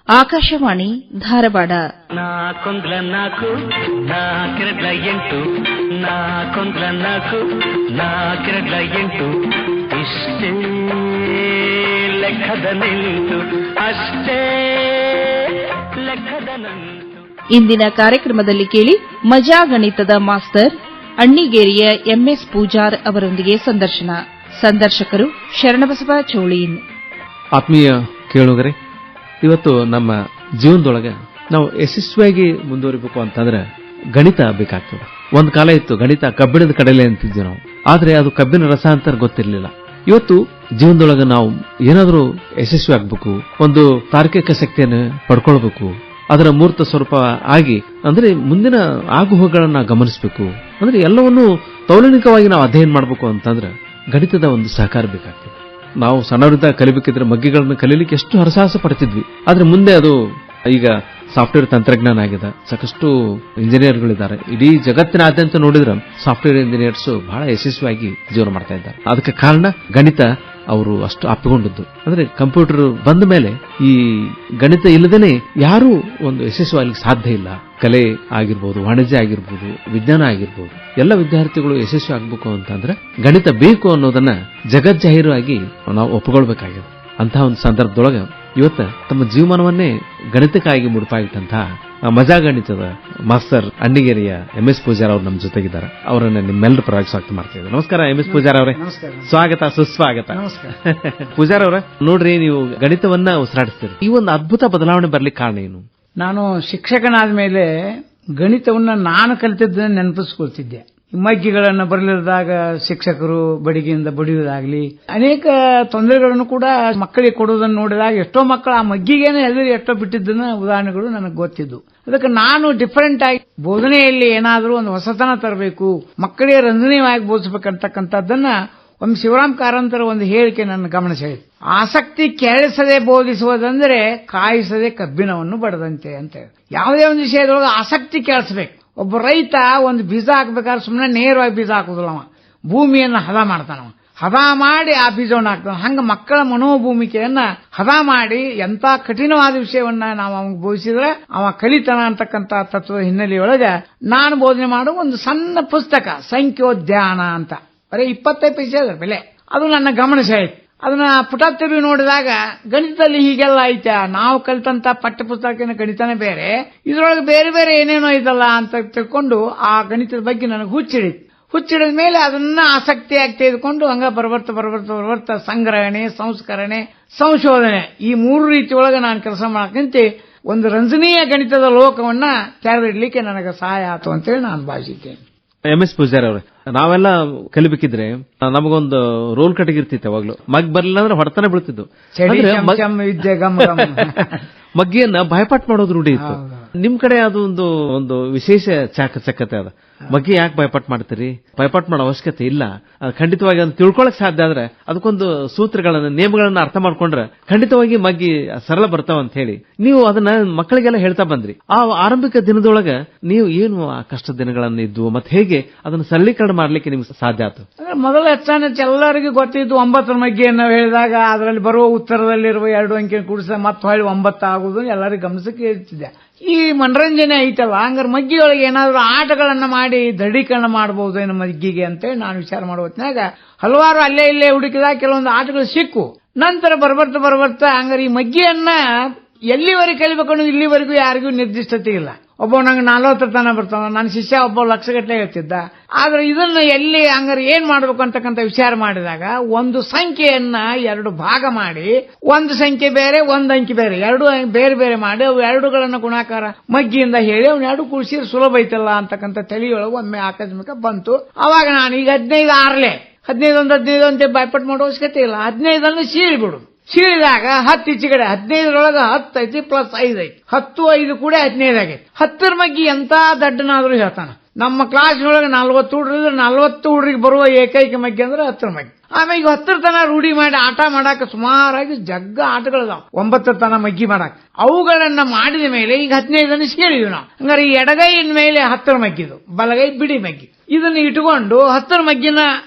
ಆಕಾಶವಾಣಿ ಧಾರವಾಡ. 4 ಇಷ್ಟೇ ಲೆಕ್ಕದ ನಿಂತು ಅಷ್ಟೇ ಲೆಕ್ಕದ ನಂಟು. ಇಂದಿನ ಕಾರ್ಯಕ್ರಮದಲ್ಲಿ ಕೇಳಿ ಮಜಾ ಗಣಿತದ ಮಾಸ್ಟರ್ ಅಣ್ಣಿಗೇರಿಯ ಎಂಎಸ್ ಪೂಜಾರ್ ಅವರೊಂದಿಗೆ ಸಂದರ್ಶನ. ಸಂದರ್ಶಕರು ಶರಣಬಸವ ಚೋಳೀನ್. ಆತ್ಮೀಯ ಕೇಳುಗರೆ, ಇವತ್ತು ನಮ್ಮ ಜೀವನದೊಳಗೆ ನಾವು ಯಶಸ್ವಿಯಾಗಿ ಮುಂದುವರಿಬೇಕು ಅಂತಂದ್ರೆ ಗಣಿತ ಬೇಕಾಗ್ತದೆ. ಒಂದು ಕಾಲ ಇತ್ತು ಗಣಿತ ಕಬ್ಬಿಣದ ಕಡಲೆ ಅಂತಿದ್ವಿ ನಾವು, ಆದ್ರೆ ಅದು ಕಬ್ಬಿನ ರಸ ಅಂತ ಗೊತ್ತಿರಲಿಲ್ಲ. ಇವತ್ತು ಜೀವನದೊಳಗೆ ನಾವು ಏನಾದರೂ ಯಶಸ್ವಿ ಆಗ್ಬೇಕು, ಒಂದು ತಾರ್ಕಿಕ ಶಕ್ತಿಯನ್ನು ಪಡ್ಕೊಳ್ಬೇಕು, ಅದರ ಮೂರ್ತ ಸ್ವರೂಪ ಆಗಿ ಅಂದ್ರೆ ಮುಂದಿನ ಆಗುಹೋಗುಗಳನ್ನ ಗಮನಿಸಬೇಕು, ಅಂದ್ರೆ ಎಲ್ಲವನ್ನೂ ತೌಲನಿಕವಾಗಿ ನಾವು ಅಧ್ಯಯನ ಮಾಡಬೇಕು ಅಂತಂದ್ರೆ ಗಣಿತದ ಒಂದು ಸಹಕಾರ ಬೇಕಾಗ್ತದೆ. ನಾವು ಸಣ್ಣವರಿಂದ ಕಲಿಬೇಕಿದ್ರೆ ಮಗ್ಗಿಗಳನ್ನು ಕಲೀಲಿಕ್ಕೆ ಎಷ್ಟು ಹರಸಾಹಸ ಪಡ್ತಿದ್ವಿ. ಆದ್ರೆ ಮುಂದೆ ಅದು ಈಗ ಸಾಫ್ಟ್ವೇರ್ ತಂತ್ರಜ್ಞಾನ ಆಗಿದೆ, ಸಾಕಷ್ಟು ಇಂಜಿನಿಯರ್ಗಳಿದ್ದಾರೆ. ಇಡೀ ಜಗತ್ತಿನಾದ್ಯಂತ ನೋಡಿದ್ರೆ ಸಾಫ್ಟ್ವೇರ್ ಇಂಜಿನಿಯರ್ಸ್ ಬಹಳ ಯಶಸ್ವಿಯಾಗಿ ಜೀವನ ಮಾಡ್ತಾ ಇದ್ದಾರೆ. ಅದಕ್ಕೆ ಕಾರಣ ಗಣಿತ ಅವರು ಅಷ್ಟು ಅಪ್ಪಿಕೊಂಡಿದ್ದು. ಅಂದ್ರೆ ಕಂಪ್ಯೂಟರ್ ಬಂದ ಮೇಲೆ ಈ ಗಣಿತ ಇಲ್ಲದೇನೆ ಯಾರೂ ಒಂದು ಯಶಸ್ವಿಯಾಗಲಿಕ್ಕೆ ಸಾಧ್ಯ ಇಲ್ಲ. ಕಲೆ ಆಗಿರ್ಬೋದು, ವಾಣಿಜ್ಯ ಆಗಿರ್ಬೋದು, ವಿಜ್ಞಾನ ಆಗಿರ್ಬೋದು, ಎಲ್ಲ ವಿದ್ಯಾರ್ಥಿಗಳು ಯಶಸ್ವಿ ಆಗಬೇಕು ಅಂತಂದ್ರೆ ಗಣಿತ ಬೇಕು ಅನ್ನೋದನ್ನ ಜಗಜ್ಜಾಹೀರಾಗಿ ನಾವು ಒಪ್ಪಿಕೊಳ್ಬೇಕಾಗಿದೆ. ಅಂತಹ ಒಂದು ಸಂದರ್ಭದೊಳಗೆ ಇವತ್ತ ತಮ್ಮ ಜೀವಮಾನವನ್ನೇ ಗಣಿತಕ್ಕಾಗಿ ಮುಡುಪಾಗಿಟ್ಟಂತಹ ಮಜಾ ಗಣಿತದ ಮಾಸ್ಟರ್ ಅಣ್ಣಿಗೇರಿಯ ಎಂಎಸ್ ಪೂಜಾರ್ ಅವರು ನಮ್ಮ ಜೊತೆಗಿದ್ದಾರೆ. ಅವರನ್ನ ನಿಮ್ಮೆಲ್ಲರ ಪರವಾಗಿ ಸ್ವಾಗತ ಮಾಡ್ತಾ ಇದ್ದಾರೆ. ನಮಸ್ಕಾರ ಎಂಎಸ್ ಪೂಜಾರ್ ಅವರೇ. ಸ್ವಾಗತ, ಸುಸ್ವಾಗತ. ಪೂಜಾರ್ ಅವರ, ನೋಡ್ರಿ, ನೀವು ಗಣಿತವನ್ನ ಉಸಿರಾಡಿಸ್ತೀರಿ. ಈ ಒಂದು ಅದ್ಭುತ ಬದಲಾವಣೆ ಬರ್ಲಿಕ್ಕೆ ಕಾರಣ ಏನು? ನಾನು ಶಿಕ್ಷಕನಾದ ಮೇಲೆ ಗಣಿತವನ್ನ ನಾನು ಕಲಿತಿದ್ದನ್ನ ನೆನಪಿಸ್ಕೊಳ್ತಿದ್ದೆ. ಮಗ್ಗಿಗಳನ್ನು ಬರಲಿಲ್ಲದಾಗ ಶಿಕ್ಷಕರು ಬಡಿಗೆಯಿಂದ ಬಡಿಯುವುದಾಗ್ಲಿ, ಅನೇಕ ತೊಂದರೆಗಳನ್ನು ಕೂಡ ಮಕ್ಕಳಿಗೆ ಕೊಡುವುದನ್ನು ನೋಡಿದಾಗ ಎಷ್ಟೋ ಮಕ್ಕಳು ಆ ಮಗ್ಗಿಗೇನೆ ಹೆದರಿ ಎಷ್ಟೋ ಬಿಟ್ಟಿದ್ದನ್ನ ಉದಾಹರಣೆಗಳು ನನಗೆ ಗೊತ್ತಿದ್ದು. ಅದಕ್ಕೆ ನಾನು ಡಿಫರೆಂಟ್ ಆಗಿ ಬೋಧನೆಯಲ್ಲಿ ಏನಾದರೂ ಒಂದು ಹೊಸತನ ತರಬೇಕು, ಮಕ್ಕಳಿಗೆ ರಂಜನೀಯವಾಗಿ ಬೋಧಿಸಬೇಕಂತಕ್ಕಂಥದ್ದನ್ನ ಒಮ್ಮೆ ಶಿವರಾಮ್ ಕಾರಂತರ ಒಂದು ಹೇಳಿಕೆ ನನ್ನ ಗಮನ ಸೆಳೆಯಿತು. ಆಸಕ್ತಿ ಕೆರಳಿಸದೆ ಬೋಧಿಸುವುದಂದ್ರೆ ಕಾಯಿಸದೆ ಕಬ್ಬಿಣವನ್ನು ಬಡದಂತೆ ಅಂತ ಹೇಳಿ. ಯಾವುದೇ ಒಂದು ವಿಷಯದೊಳಗೆ ಆಸಕ್ತಿ ಕೆರಳಿಸಬೇಕು. ಒಬ್ಬ ರೈತ ಒಂದು ಬೀಜ ಹಾಕ್ಬೇಕಾದ್ರೆ ಸುಮ್ಮನೆ ನೇರವಾಗಿ ಬೀಜ ಹಾಕುದಿಲ್ಲ, ಅವ ಭೂಮಿಯನ್ನು ಹದ ಮಾಡ್ತಾನವ. ಹದ ಮಾಡಿ ಆ ಬೀಜವನ್ನು ಹಾಕ್ತಾನ. ಹಂಗ ಮಕ್ಕಳ ಮನೋಭೂಮಿಕೆಯನ್ನ ಹದ ಮಾಡಿ ಎಂತ ಕಠಿಣವಾದ ವಿಷಯವನ್ನ ನಾವು ಅವಾಗ ಬೋಧಿಸಿದ್ರೆ ಅವ ಕಲಿತಾನ ಅಂತಕ್ಕಂಥ ತತ್ವದ ಹಿನ್ನೆಲೆಯೊಳಗೆ ನಾನು ಬೋಧನೆ ಮಾಡೋ ಒಂದು ಸಣ್ಣ ಪುಸ್ತಕ ಸಂಖ್ಯೋದ್ಯಾನ ಅಂತ, ಬರೀ 25 ಪೈಸೆ ಅದರ ಬೆಲೆ. ಅದು ನನ್ನ ಗಮನ ಸೆಳೆಯಿತು. ಅದನ್ನ ಪುಟ ತಿರುಗಿ ನೋಡಿದಾಗ ಗಣಿತದಲ್ಲಿ ಹೀಗೆಲ್ಲ ಐತೆ, ನಾವು ಕಲಿತಂತ ಪಠ್ಯ ಪುಸ್ತಕನ ಗಣಿತನೇ ಬೇರೆ, ಇದರೊಳಗೆ ಬೇರೆ ಬೇರೆ ಏನೇನೋ ಇದಲ್ಲ ಅಂತ ತಿಳ್ಕೊಂಡು ಆ ಗಣಿತದ ಬಗ್ಗೆ ನನಗೆ ಹುಚ್ಚಿಡಿದ ಮೇಲೆ ಅದನ್ನ ಆಸಕ್ತಿಯಾಗಿ ತೆಗೆದುಕೊಂಡು ಹಂಗ ಬರ್ಬರ್ತ ಸಂಗ್ರಹಣೆ, ಸಂಸ್ಕರಣೆ, ಸಂಶೋಧನೆ, ಈ 3 ರೀತಿಯೊಳಗೆ ನಾನು ಕೆಲಸ ಮಾಡಕ್ಕಂತೆ ಒಂದು ರಂಜನೀಯ ಗಣಿತದ ಲೋಕವನ್ನ ತೆರೆದಿಡ್ಲಿಕ್ಕೆ ನನಗೆ ಸಹಾಯ ಆಯ್ತು ಅಂತೇಳಿ ನಾನು ಭಾವಿಸಿದ್ದೇನೆ. ಎಂಎಸ್ ಪೂಜಾರ್ ಅವರೇ, ನಾವೆಲ್ಲ ಕಲಿಬೇಕಿದ್ರೆ ನಮಗೊಂದು ರೋಲ್ ಕಟ್ಟಿಗಿರ್ತಿತ್ತು. ಅವಾಗ್ಲು ಮಗ್ ಬರ್ಲಿಲ್ಲ ಅಂದ್ರೆ ಹೊಡೆತಾನೆ ಬೀಳ್ತಿದ್ದು. ಮಗ್ಗಿಯನ್ನ ಭಯಪಾಠ ಮಾಡೋದು ರೂಢಿ ಇತ್ತು. ನಿಮ್ ಕಡೆ ಅದು ಒಂದು ವಿಶೇಷ ಚಾಕಚಕ್ಯತೆ ಅದ. ಮಗ್ಗಿ ಯಾಕೆ ಭಯಪಾಠ ಮಾಡ್ತೀರಿ? ಭಯಪಾಠ ಮಾಡೋ ಅವಶ್ಯಕತೆ ಇಲ್ಲ. ಖಂಡಿತವಾಗಿ ಅದನ್ನ ತಿಳ್ಕೊಳಕ್ ಸಾಧ್ಯ ಆದ್ರೆ ಅದಕ್ಕೊಂದು ಸೂತ್ರಗಳನ್ನ, ನಿಯಮಗಳನ್ನ ಅರ್ಥ ಮಾಡ್ಕೊಂಡ್ರೆ ಖಂಡಿತವಾಗಿ ಮಗ್ಗಿ ಸರಳ ಬರ್ತಾವ ಅಂತ ಹೇಳಿ ನೀವು ಅದನ್ನ ಮಕ್ಕಳಿಗೆಲ್ಲ ಹೇಳ್ತಾ ಬಂದ್ರಿ. ಆ ಆರಂಭಿಕ ದಿನದೊಳಗ ನೀವು ಏನು ಆ ಕಷ್ಟದ ದಿನಗಳನ್ನ ಇದ್ವು ಮತ್ತೆ ಹೇಗೆ ಅದನ್ನ ಸರಳೀಕರಣ ಮಾಡ್ಲಿಕ್ಕೆ ನಿಮ್ಗೆ ಸಾಧ್ಯ ಆಯ್ತು? ಮೊದಲ ಹೆಚ್ಚಾನ ಎಲ್ಲರಿಗೂ ಗೊತ್ತಿದ್ದು 9 ಮಗ್ಗಿಯನ್ನು ಹೇಳಿದಾಗ ಅದರಲ್ಲಿ ಬರುವ ಉತ್ತರದಲ್ಲಿರುವ 2 ಅಂಕಿಯನ್ನು ಕೂಡಿಸಿದ ಮತ್ತೆ ಹೊಳ್ಳಿ 9 ಆಗುವುದು ಎಲ್ಲರಿಗೂ ಗಮನಿಸಕ್ಕೆ ಹೇಳ್ತಿದ್ದೆ. ಈ ಮನರಂಜನೆ ಐತಲ್ಲ, ಹಂಗಾರೆ ಮಗ್ಗಿಯೊಳಗೆ ಏನಾದರೂ ಆಟಗಳನ್ನ ಮಾಡಿ ದೃಢೀಕರಣ ಮಾಡಬಹುದು ಏನೋ ಮಗ್ಗಿಗೆ ಅಂತೇಳಿ ನಾನು ವಿಚಾರ ಮಾಡುವ ಹೊತ್ತಿನಾಗ ಹಲವಾರು ಅಲ್ಲೇ ಇಲ್ಲೇ ಹುಡುಕಿದಾಗ ಕೆಲವೊಂದು ಆಟಗಳು ಸಿಕ್ಕು. ನಂತರ ಬರ್ಬರ್ತಾ ಹಂಗಾರೆ ಈ ಮಗ್ಗಿಯನ್ನ ಎಲ್ಲಿವರೆಗೆ ಕಲಿಬೇಕು ಅನ್ನೋದು ಇಲ್ಲಿವರೆಗೂ ಯಾರಿಗೂ ನಿರ್ದಿಷ್ಟತೆ ಇಲ್ಲ. ಒಬ್ಬ ನಂಗೆ 40 ತನ ಬರ್ತಾವ, ನನ್ನ ಶಿಷ್ಯ ಒಬ್ಬ ಲಕ್ಷಗಟ್ಟಲೆ ಹೇಳ್ತಿದ್ದ. ಆದ್ರೆ ಇದನ್ನ ಎಲ್ಲಿ ಹಂಗಾರೆ ಏನ್ ಮಾಡ್ಬೇಕು ಅಂತಕ್ಕಂಥ ವಿಚಾರ ಮಾಡಿದಾಗ ಒಂದು ಸಂಖ್ಯೆಯನ್ನ 2 ಭಾಗ ಮಾಡಿ, ಒಂದು ಸಂಖ್ಯೆ ಬೇರೆ ಒಂದು ಅಂಕಿ ಬೇರೆ, 2 ಬೇರೆ ಬೇರೆ ಮಾಡಿ ಅವು 2ಗಳನ್ನ ಗುಣಾಕಾರ ಮಗ್ಗಿಯಿಂದ ಹೇಳಿ ಅವ್ನ 2 ಕೂಡಿಸಿದ್ರೆ ಸುಲಭ ಐತಲ್ಲ ಅಂತಕ್ಕಂಥ ತಲೆಯೊಳಗೆ ಒಮ್ಮೆ ಆಕಸ್ಮಿಕ ಬಂತು. ಅವಾಗ ನಾನು ಈಗ 15 ಆರ್ಲೆ 15 ಅಂತ ಭಯಪಟ್ಟು ಮಾಡೋ ಅವಶ್ಯಕತೆ ಇಲ್ಲ, 15 ಸೀಳಿಬಿಡು. ಸೀಳಿದಾಗ 10 ಈಚೆಗಡೆ 15ರೊಳಗೆ 10 ಐತಿ ಪ್ಲಸ್ 5 ಐತಿ, 10 5 ಕೂಡ 15 ಆಗೈತಿ. 10ರ ಮಗ್ಗಿ ಎಂತ ದಡ್ಡನಾದ್ರೂ ಹೇಳ್ತಾನ. ನಮ್ಮ ಕ್ಲಾಸ್ನೊಳಗೆ 40 ಹುಡುಗರಿದ್ರೆ 40 ಹುಡುಗರಿಗೆ ಬರುವ ಏಕೈಕ ಮಗ್ಗಿ ಅಂದ್ರೆ 10ರ ಮಗ್ಗಿ. ಆಮೇಲೆ ಈಗ 10ರ ತನ ರೂಢಿ ಮಾಡಿ ಆಟ ಮಾಡಾಕ ಸುಮಾರಾಗಿ ಜಗ್ಗ ಆಟಗಳಿದಾವ. 9ರ ತನ ಮಗ್ಗಿ ಮಾಡಾಕ ಅವುಗಳನ್ನ ಮಾಡಿದ ಮೇಲೆ ಈಗ 15 ಸೇರಿದ್ವಿ ನಾವು. ಹಂಗಾರೆ ಈ ಎಡಗೈನ ಮೇಲೆ 10ರ ಮಗ್ಗಿದು, ಬಲಗೈ ಬಿಡಿ ಮಗ್ಗಿ. ಇದನ್ನ ಇಟ್ಕೊಂಡು 10ರ ಮಗ್ಗಿನ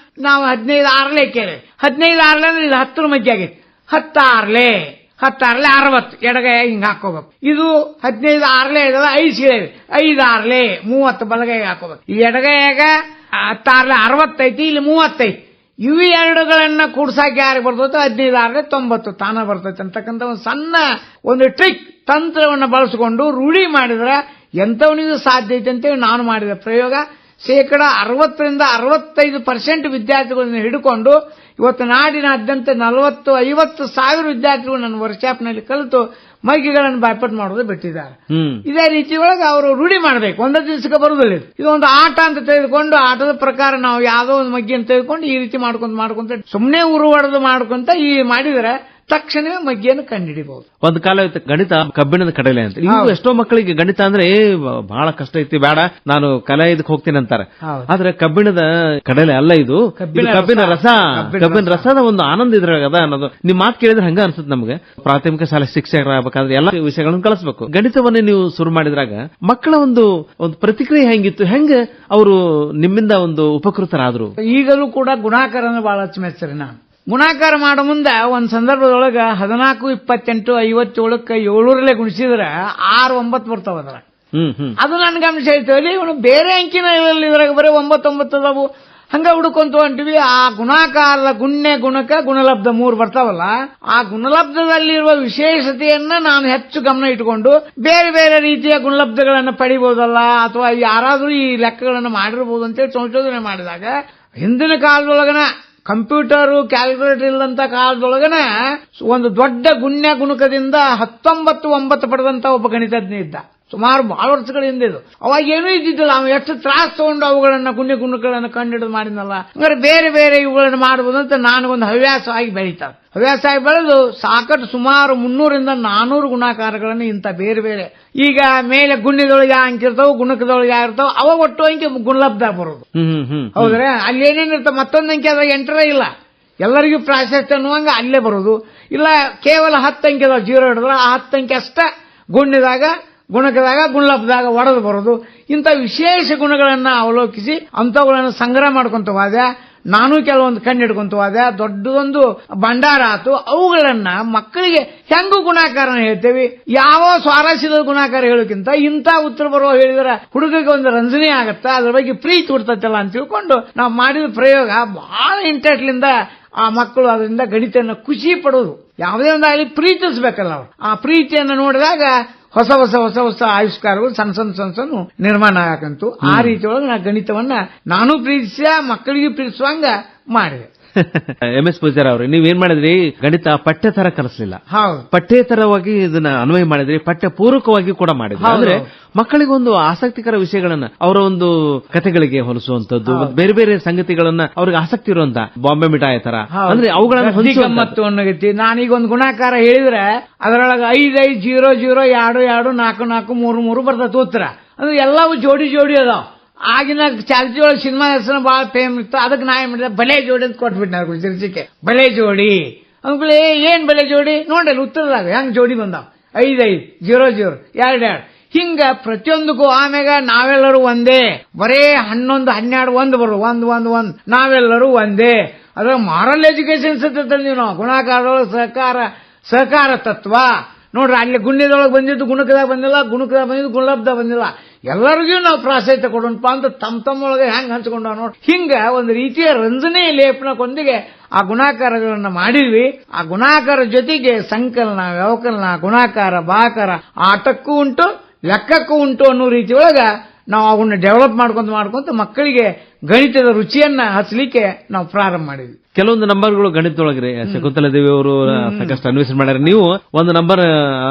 ನಾವು 15 ಆರ್ಲೆ ಕೇಳಿ 15 ಆರ್ಲೆ ಅಂದ್ರೆ ಇದು 10ರ ಮಗ್ಗಿ ಆಗೈತಿ. 10 ಆರ್ಲೆ 10 ಆರ್ಲೆ 60 ಎಡಗೈ ಹಿಂಗ್ ಹಾಕೋಬೇಕು. ಇದು 15 ಆರ್ಲೆ ಇದಲ್ಲ 5 ಸೀಳೆ 5 ಆರ್ಲೆ 30 ಬಲಗೈಗೆ ಹಾಕೋಬೇಕು. ಈ ಎಡಗೈಯಾಗ 10 ಆರ್ಲೆ 60 ಐತಿ, ಇಲ್ಲಿ 30 ಐತಿ. ಇವು ಎರಡುಗಳನ್ನ ಕೂಡ್ಸಾಕ ಯಾರಿಗೆ ಬರ್ತೈತೆ 15 ಆರ್ಲೆ 90 ತಾನ ಬರ್ತೈತೆ ಅಂತಕ್ಕಂಥ ಒಂದು ಸಣ್ಣ ಒಂದು ಟ್ರಿಕ್ ತಂತ್ರವನ್ನು ಬಳಸಿಕೊಂಡು ರೂಢಿ ಮಾಡಿದ್ರೆ ಎಂಥವನಿಗೂ ಸಾಧ್ಯ ಐತೆ ಅಂತೇಳಿ ನಾನು ಮಾಡಿದ ಪ್ರಯೋಗ. 60% ವಿದ್ಯಾರ್ಥಿಗಳನ್ನ ಹಿಡ್ಕೊಂಡು ಇವತ್ತು ನಾಡಿನಾದ್ಯಂತ 40-50 ಸಾವಿರ ವಿದ್ಯಾರ್ಥಿಗಳು ನನ್ನ ವರ್ಕ್ಶಾಪ್ನಲ್ಲಿ ಕಲಿತು ಮಗ್ಗಿಗಳನ್ನು ಬಾಯ್ಪಾಟ್ ಮಾಡೋದು ಬಿಟ್ಟಿದ್ದಾರೆ. ಇದೇ ರೀತಿ ಒಳಗೆ ಅವರು ರೂಢಿ ಮಾಡಬೇಕು. ಒಂದೇ ದಿವಸಕ್ಕೆ ಬರುವುದಿಲ್ಲ. ಇದು ಒಂದು ಆಟ ಅಂತ ತೆಗೆದುಕೊಂಡು ಆಟದ ಪ್ರಕಾರ ನಾವು ಯಾವುದೋ ಒಂದು ಮಗ್ಗಿಯನ್ನು ತೆಗೆದುಕೊಂಡು ಈ ರೀತಿ ಮಾಡ್ಕೊಂತ ಸುಮ್ಮನೆ ಉರುವಡದು ಮಾಡ್ಕೊಂತ ಈ ಮಾಡಿದ್ರೆ ತಕ್ಷಣವೇ ಮಗ್ಗಿಯನ್ನು ಕಂಡುಹಿಡಿಬಹುದು. ಒಂದು ಕಾಲ ಇತ್ತು ಗಣಿತ ಕಬ್ಬಿಣದ ಕಡಲೆ ಅಂತ. ಈಗ ಎಷ್ಟೋ ಮಕ್ಕಳಿಗೆ ಗಣಿತ ಅಂದ್ರೆ ಬಹಳ ಕಷ್ಟ ಐತಿ, ಬೇಡ ನಾನು ಕಲೆ ಇದಕ್ಕೆ ಹೋಗ್ತೀನಿ ಅಂತಾರೆ. ಆದ್ರೆ ಕಬ್ಬಿಣದ ಕಡಲೆ ಅಲ್ಲ, ಇದು ಕಬ್ಬಿನ ರಸ. ಕಬ್ಬಿನ ರಸದ ಒಂದು ಆನಂದ ಇದ್ರಾಗ ಅದ ಅನ್ನೋದು ನಿಮ್ ಮಾತು ಕೇಳಿದ್ರೆ ಹಂಗ ಅನ್ಸುತ್ತೆ ನಮ್ಗೆ. ಪ್ರಾಥಮಿಕ ಶಾಲೆ ಶಿಕ್ಷಕರಾಗಬೇಕಾದ್ರೆ ಎಲ್ಲ ವಿಷಯಗಳನ್ನು ಕಲಿಸಬೇಕು. ಗಣಿತವನ್ನೇ ನೀವು ಶುರು ಮಾಡಿದ್ರಾಗ ಮಕ್ಕಳ ಒಂದು ಪ್ರತಿಕ್ರಿಯೆ ಹೆಂಗಿತ್ತು, ಹೆಂಗ ಅವರು ನಿಮ್ಮಿಂದ ಒಂದು ಉಪಕೃತರಾದ್ರು? ಈಗಲೂ ಕೂಡ ಗುಣಾಕಾರನ ಬಹಳ ಮೆಚ್ಚರಿ. ನಾನು ಗುಣಾಕಾರ ಮಾಡೋ ಮುಂದೆ ಒಂದ್ ಸಂದರ್ಭದೊಳಗ 14, 28, 57ಕ್ಕೆ 700 ಗುಣಿಸಿದ್ರೆ 6, 9 ಬರ್ತಾವದ್ರ. ಅದು ನನ್ಗೆ ಅಂಶ ಹೇಳ್ತೇವೆ. ಇವನು ಬೇರೆ ಅಂಕಿನ ಇದ್ರಾಗ ಬರೀ 9 ಅದಾವು, ಹಂಗ ಹುಡುಕೊಂತ ಹೊಂಟಿವಿ. ಆ ಗುಣಾಕಾರದ ಗುಣ್ಯ ಗುಣಕ ಗುಣಲಬ್ಧ 3 ಬರ್ತಾವಲ್ಲ, ಆ ಗುಣಲಬ್ಧದಲ್ಲಿರುವ ವಿಶೇಷತೆಯನ್ನ ನಾನು ಹೆಚ್ಚು ಗಮನ ಇಟ್ಟುಕೊಂಡು ಬೇರೆ ಬೇರೆ ರೀತಿಯ ಗುಣಲಬ್ಧಗಳನ್ನು ಪಡಿಬಹುದಲ್ಲ, ಅಥವಾ ಯಾರಾದ್ರೂ ಈ ಲೆಕ್ಕಗಳನ್ನು ಮಾಡಿರಬಹುದು ಅಂತೇಳಿ ಸಂಶೋಧನೆ ಮಾಡಿದಾಗ ಹಿಂದಿನ ಕಾಲದೊಳಗನ ಕಂಪ್ಯೂಟರ್ ಕ್ಯಾಲ್ಕುಲೇಟರ್ ಇಲ್ಲಂತ ಕಾಲದೊಳಗನ ಒಂದು ದೊಡ್ಡ ಗುಣ್ಯ ಗುಣಕದಿಂದ 19 ಪಡೆದಂತ ಒಬ್ಬ ಗಣಿತಜ್ಞ ಇದ್ದ. ಸುಮಾರು ಬಹಳ ವರ್ಷಗಳ ಹಿಂದೆ ಇದು. ಅವಾಗ ಏನೂ ಇದ್ದಿದ್ದಿಲ್ಲ. ಅವನು ಎಷ್ಟು ತ್ರಾಸ ತಗೊಂಡು ಅವುಗಳನ್ನ ಗುಣ್ಯ ಗುಣಗಳನ್ನು ಕಂಡುಹಿಡಿದು ಮಾಡಿದ್ನಲ್ಲ. ಹಂಗಾರೆ ಬೇರೆ ಬೇರೆ ಇವುಗಳನ್ನು ಮಾಡಬಹುದು ಅಂತ ನನಗೊಂದು ಹವ್ಯಾಸವಾಗಿ ಬೆಳೀತಾರೆ. ಹವ್ಯಾಸವಾಗಿ ಬೆಳೆದು ಸಾಕಷ್ಟು ಸುಮಾರು 300ರಿಂದ 400 ಗುಣಾಕಾರಗಳನ್ನು ಇಂಥ ಬೇರೆ ಬೇರೆ ಈಗ ಮೇಲೆ ಗುಣ್ಯದೊಳಗೆ ಅಂಕಿರ್ತಾವ, ಗುಣಕದೊಳಗೆ ಆಗಿರ್ತಾವ, ಅವಾಗ ಒಟ್ಟು ಅಂಕಿ ಗುಣಲಬ್ಧ ಬರೋದು. ಹೌದ್ರೆ ಅಲ್ಲಿ ಏನೇನಿರ್ತಾವ ಮತ್ತೊಂದು ಅಂಕಿ ಅದ್ರಾಗ ಎಂಟರೇ ಇಲ್ಲ, ಎಲ್ಲರಿಗೂ ಪ್ರಾಶಸ್ತ್ಯ ಅನ್ನುವಂಗ ಅಲ್ಲೇ ಬರೋದು. ಇಲ್ಲ ಕೇವಲ 10 ಅಂಕಿ ಅದಾವ, 0 ಹಿಡಿದ್ರೆ ಆ 10 ಅಂಕಿ ಅಷ್ಟ ಗುಣ್ಯದಾಗ ಗುಣಕದಾಗ ಗುಣಲಬ್ಧದಾಗ ಒಡೆದು ಬರೋದು. ಇಂಥ ವಿಶೇಷ ಗುಣಗಳನ್ನ ಅವಲೋಕಿಸಿ ಅಂಥವುಗಳನ್ನು ಸಂಗ್ರಹ ಮಾಡ್ಕೊಂತ ಹೋದೆ. ನಾನು ಕೆಲವೊಂದು ಕಂಡು ಹಿಡ್ಕೊಂತ ಹೋದೆ. ದೊಡ್ಡದೊಂದು ಭಂಡಾರ ಆತು. ಅವುಗಳನ್ನ ಮಕ್ಕಳಿಗೆ ಹೆಂಗು ಗುಣಾಕಾರನ ಹೇಳ್ತೇವೆ, ಯಾವ ಸ್ವಾರಸ್ಯದ ಗುಣಾಕಾರ ಹೇಳೋಕ್ಕಿಂತ ಇಂಥ ಉತ್ತರ ಬರುವ ಹೇಳಿದ್ರೆ ಹುಡುಗರಿಗೆ ಒಂದು ರಂಜನೆ ಆಗತ್ತ, ಅದ್ರ ಬಗ್ಗೆ ಪ್ರೀತಿ ಹುಡ್ತಲ್ಲ ಅಂತ ತಿಳ್ಕೊಂಡು ನಾವು ಮಾಡಿದ ಪ್ರಯೋಗ ಬಹಳ ಇಂಟ್ರೆಸ್ಟ್ಲಿಂದ ಆ ಮಕ್ಕಳು ಅದರಿಂದ ಗಣಿತನ ಖುಷಿ ಪಡೋದು. ಯಾವುದೇ ಒಂದಾಗಲಿ ಪ್ರೀತಿಸಬೇಕಲ್ಲ ಅವರು. ಆ ಪ್ರೀತಿಯನ್ನು ನೋಡಿದಾಗ ಹೊಸ ಹೊಸ ಹೊಸ ಹೊಸ ಆವಿಷ್ಕಾರಗಳು ಸಣ್ಣ ನಿರ್ಮಾಣ ಆಗಂತು. ಆ ರೀತಿಯೊಳಗೆ ನಾ ಗಣಿತವನ್ನ ನಾನು ಪ್ರೀತಿಸಿದ ಮಕ್ಕಳಿಗೆ ಪ್ರೀತಿಸುವಂಗ ಮಾಡಿದೆ. MS ಪೂಜಾರ ಅವ್ರೆ, ನೀವೇನ್ ಮಾಡಿದ್ರಿ, ಗಣಿತ ಪಠ್ಯೇತರ ಕಲಿಸಲಿಲ್ಲ. ಹೌದು, ಪಠ್ಯೇತರವಾಗಿ ಇದನ್ನ ಅನ್ವಯ ಮಾಡಿದ್ರಿ, ಪಠ್ಯ ಪೂರಕವಾಗಿ ಕೂಡ ಮಾಡಿದ್ರಿ. ಅಂದ್ರೆ ಮಕ್ಕಳಿಗೆ ಒಂದು ಆಸಕ್ತಿಕರ ವಿಷಯಗಳನ್ನ ಅವರ ಒಂದು ಕಥೆಗಳಿಗೆ ಹೊಲಿಸುವಂತದ್ದು, ಬೇರೆ ಬೇರೆ ಸಂಗತಿಗಳನ್ನ ಅವ್ರಿಗೆ ಆಸಕ್ತಿ ಇರುವಂತ ಬಾಂಬೆ ಮಿಠಾಯಿ ತರ ಅಂದ್ರೆ ಅವುಗಳನ್ನ ಗಮ್ಮತ್ತು ಅನ್ನೋಗೈತಿ. ನಾನೀಗ ಒಂದು ಗುಣಾಕಾರ ಹೇಳಿದ್ರೆ ಅದರೊಳಗೆ 5, 5, 0, 0, 2, 2, 4, 4, 3, 3 ಬರ್ತದೆ ಉತ್ತರ. ಅಂದ್ರೆ ಎಲ್ಲವೂ ಜೋಡಿ ಜೋಡಿ ಅದಾವ. ಆಗಿನ ಚಾಲ್ತಿ ಒಳಗೆ ಸಿನಿಮಾ ಹೆಸರು ಬಹಳ ಫೇಮ್ ಇತ್ತು. ಅದಕ್ಕೆ ನಾ ಏನ್ ಮಾಡಿದೆ, ಬಲೆ ಜೋಡಿ ಅಂತ ಕೊಟ್ಬಿಟ್ಟು ನಾವು ಶೀರ್ಷಿಕೆ ಬಲೆ ಜೋಡಿ ಅಂದ್ಕೊಳ್ಳಿ. ಏನ್ ಬಲೆ ಜೋಡಿ ನೋಡ್ರಿ ಉತ್ತರದಾಗ ಹೆಂಗ್ ಜೋಡಿ ಬಂದಾವ, 5, 5, 0, 0, 2, 2 ಹಿಂಗ ಪ್ರತಿಯೊಂದಕ್ಕೂ. ಆಮ್ಯಾಗ ನಾವೆಲ್ಲರೂ ಒಂದೇ, ಬರೇ 11, 12, 1 ಬರು 1, 1, 1 ನಾವೆಲ್ಲರೂ ಒಂದೇ. ಅದ್ರ ಮಾರಲ್ ಎಜುಕೇಶನ್ ತಂದೀವಿ ನಾವು. ಗುಣಾಕಾರದೊಳಗೆ ಸಹಕಾರ ತತ್ವ ನೋಡ್ರಿ. ಅಲ್ಲಿ ಗುಣ್ಯದೊಳಗೆ ಬಂದಿದ್ದು ಗುಣಕದಾಗ ಬಂದಿಲ್ಲ, ಗುಣಕದಾಗ ಬಂದಿದ್ದು ಗುಣಲಬ್ಧ ಬಂದಿಲ್ಲ. ಎಲ್ಲರಿಗೂ ನಾವು ಪ್ರಾಶಸ್ತ್ಯ ಕೊಡೋಣಪ್ಪ ಅಂತ ತಮ್ಮೊಳಗೆ ಹೆಂಗ್ ಹಂಚ್ಕೊಂಡವ್ ನೋಡಿ. ಹಿಂಗ ಒಂದು ರೀತಿಯ ರಂಜನೆ ಲೇಪನಕೊಂದಿಗೆ ಆ ಗುಣಾಕಾರಗಳನ್ನ ಮಾಡಿದ್ವಿ. ಆ ಗುಣಾಕಾರ ಜೊತೆಗೆ ಸಂಕಲನ, ವ್ಯವಕಲನ, ಗುಣಾಕಾರ, ಬಾಕಾರ ಆಟಕ್ಕೂ ಉಂಟು, ಲೆಕ್ಕಕ್ಕೂ ಉಂಟು ಅನ್ನೋ ರೀತಿ ಒಳಗ ನಾವು ಅವನ್ನ ಡೆವಲಪ್ ಮಾಡ್ಕೊಂತ ಮಕ್ಕಳಿಗೆ ಗಣಿತದ ರುಚಿಯನ್ನ ಹಚ್ಚಲಿಕ್ಕೆ ನಾವು ಪ್ರಾರಂಭ ಮಾಡಿದ್ವಿ. ಕೆಲವೊಂದು ನಂಬರ್ಗಳು ಗಣಿತದೊಳಗ್ರಿ ಶಕುಂತಲಾ ದೇವಿ ಅವರು ಸಾಕಷ್ಟು ಅನ್ವೇಷಣೆ ಮಾಡ್ಯಾರ. ನೀವು ಒಂದು ನಂಬರ್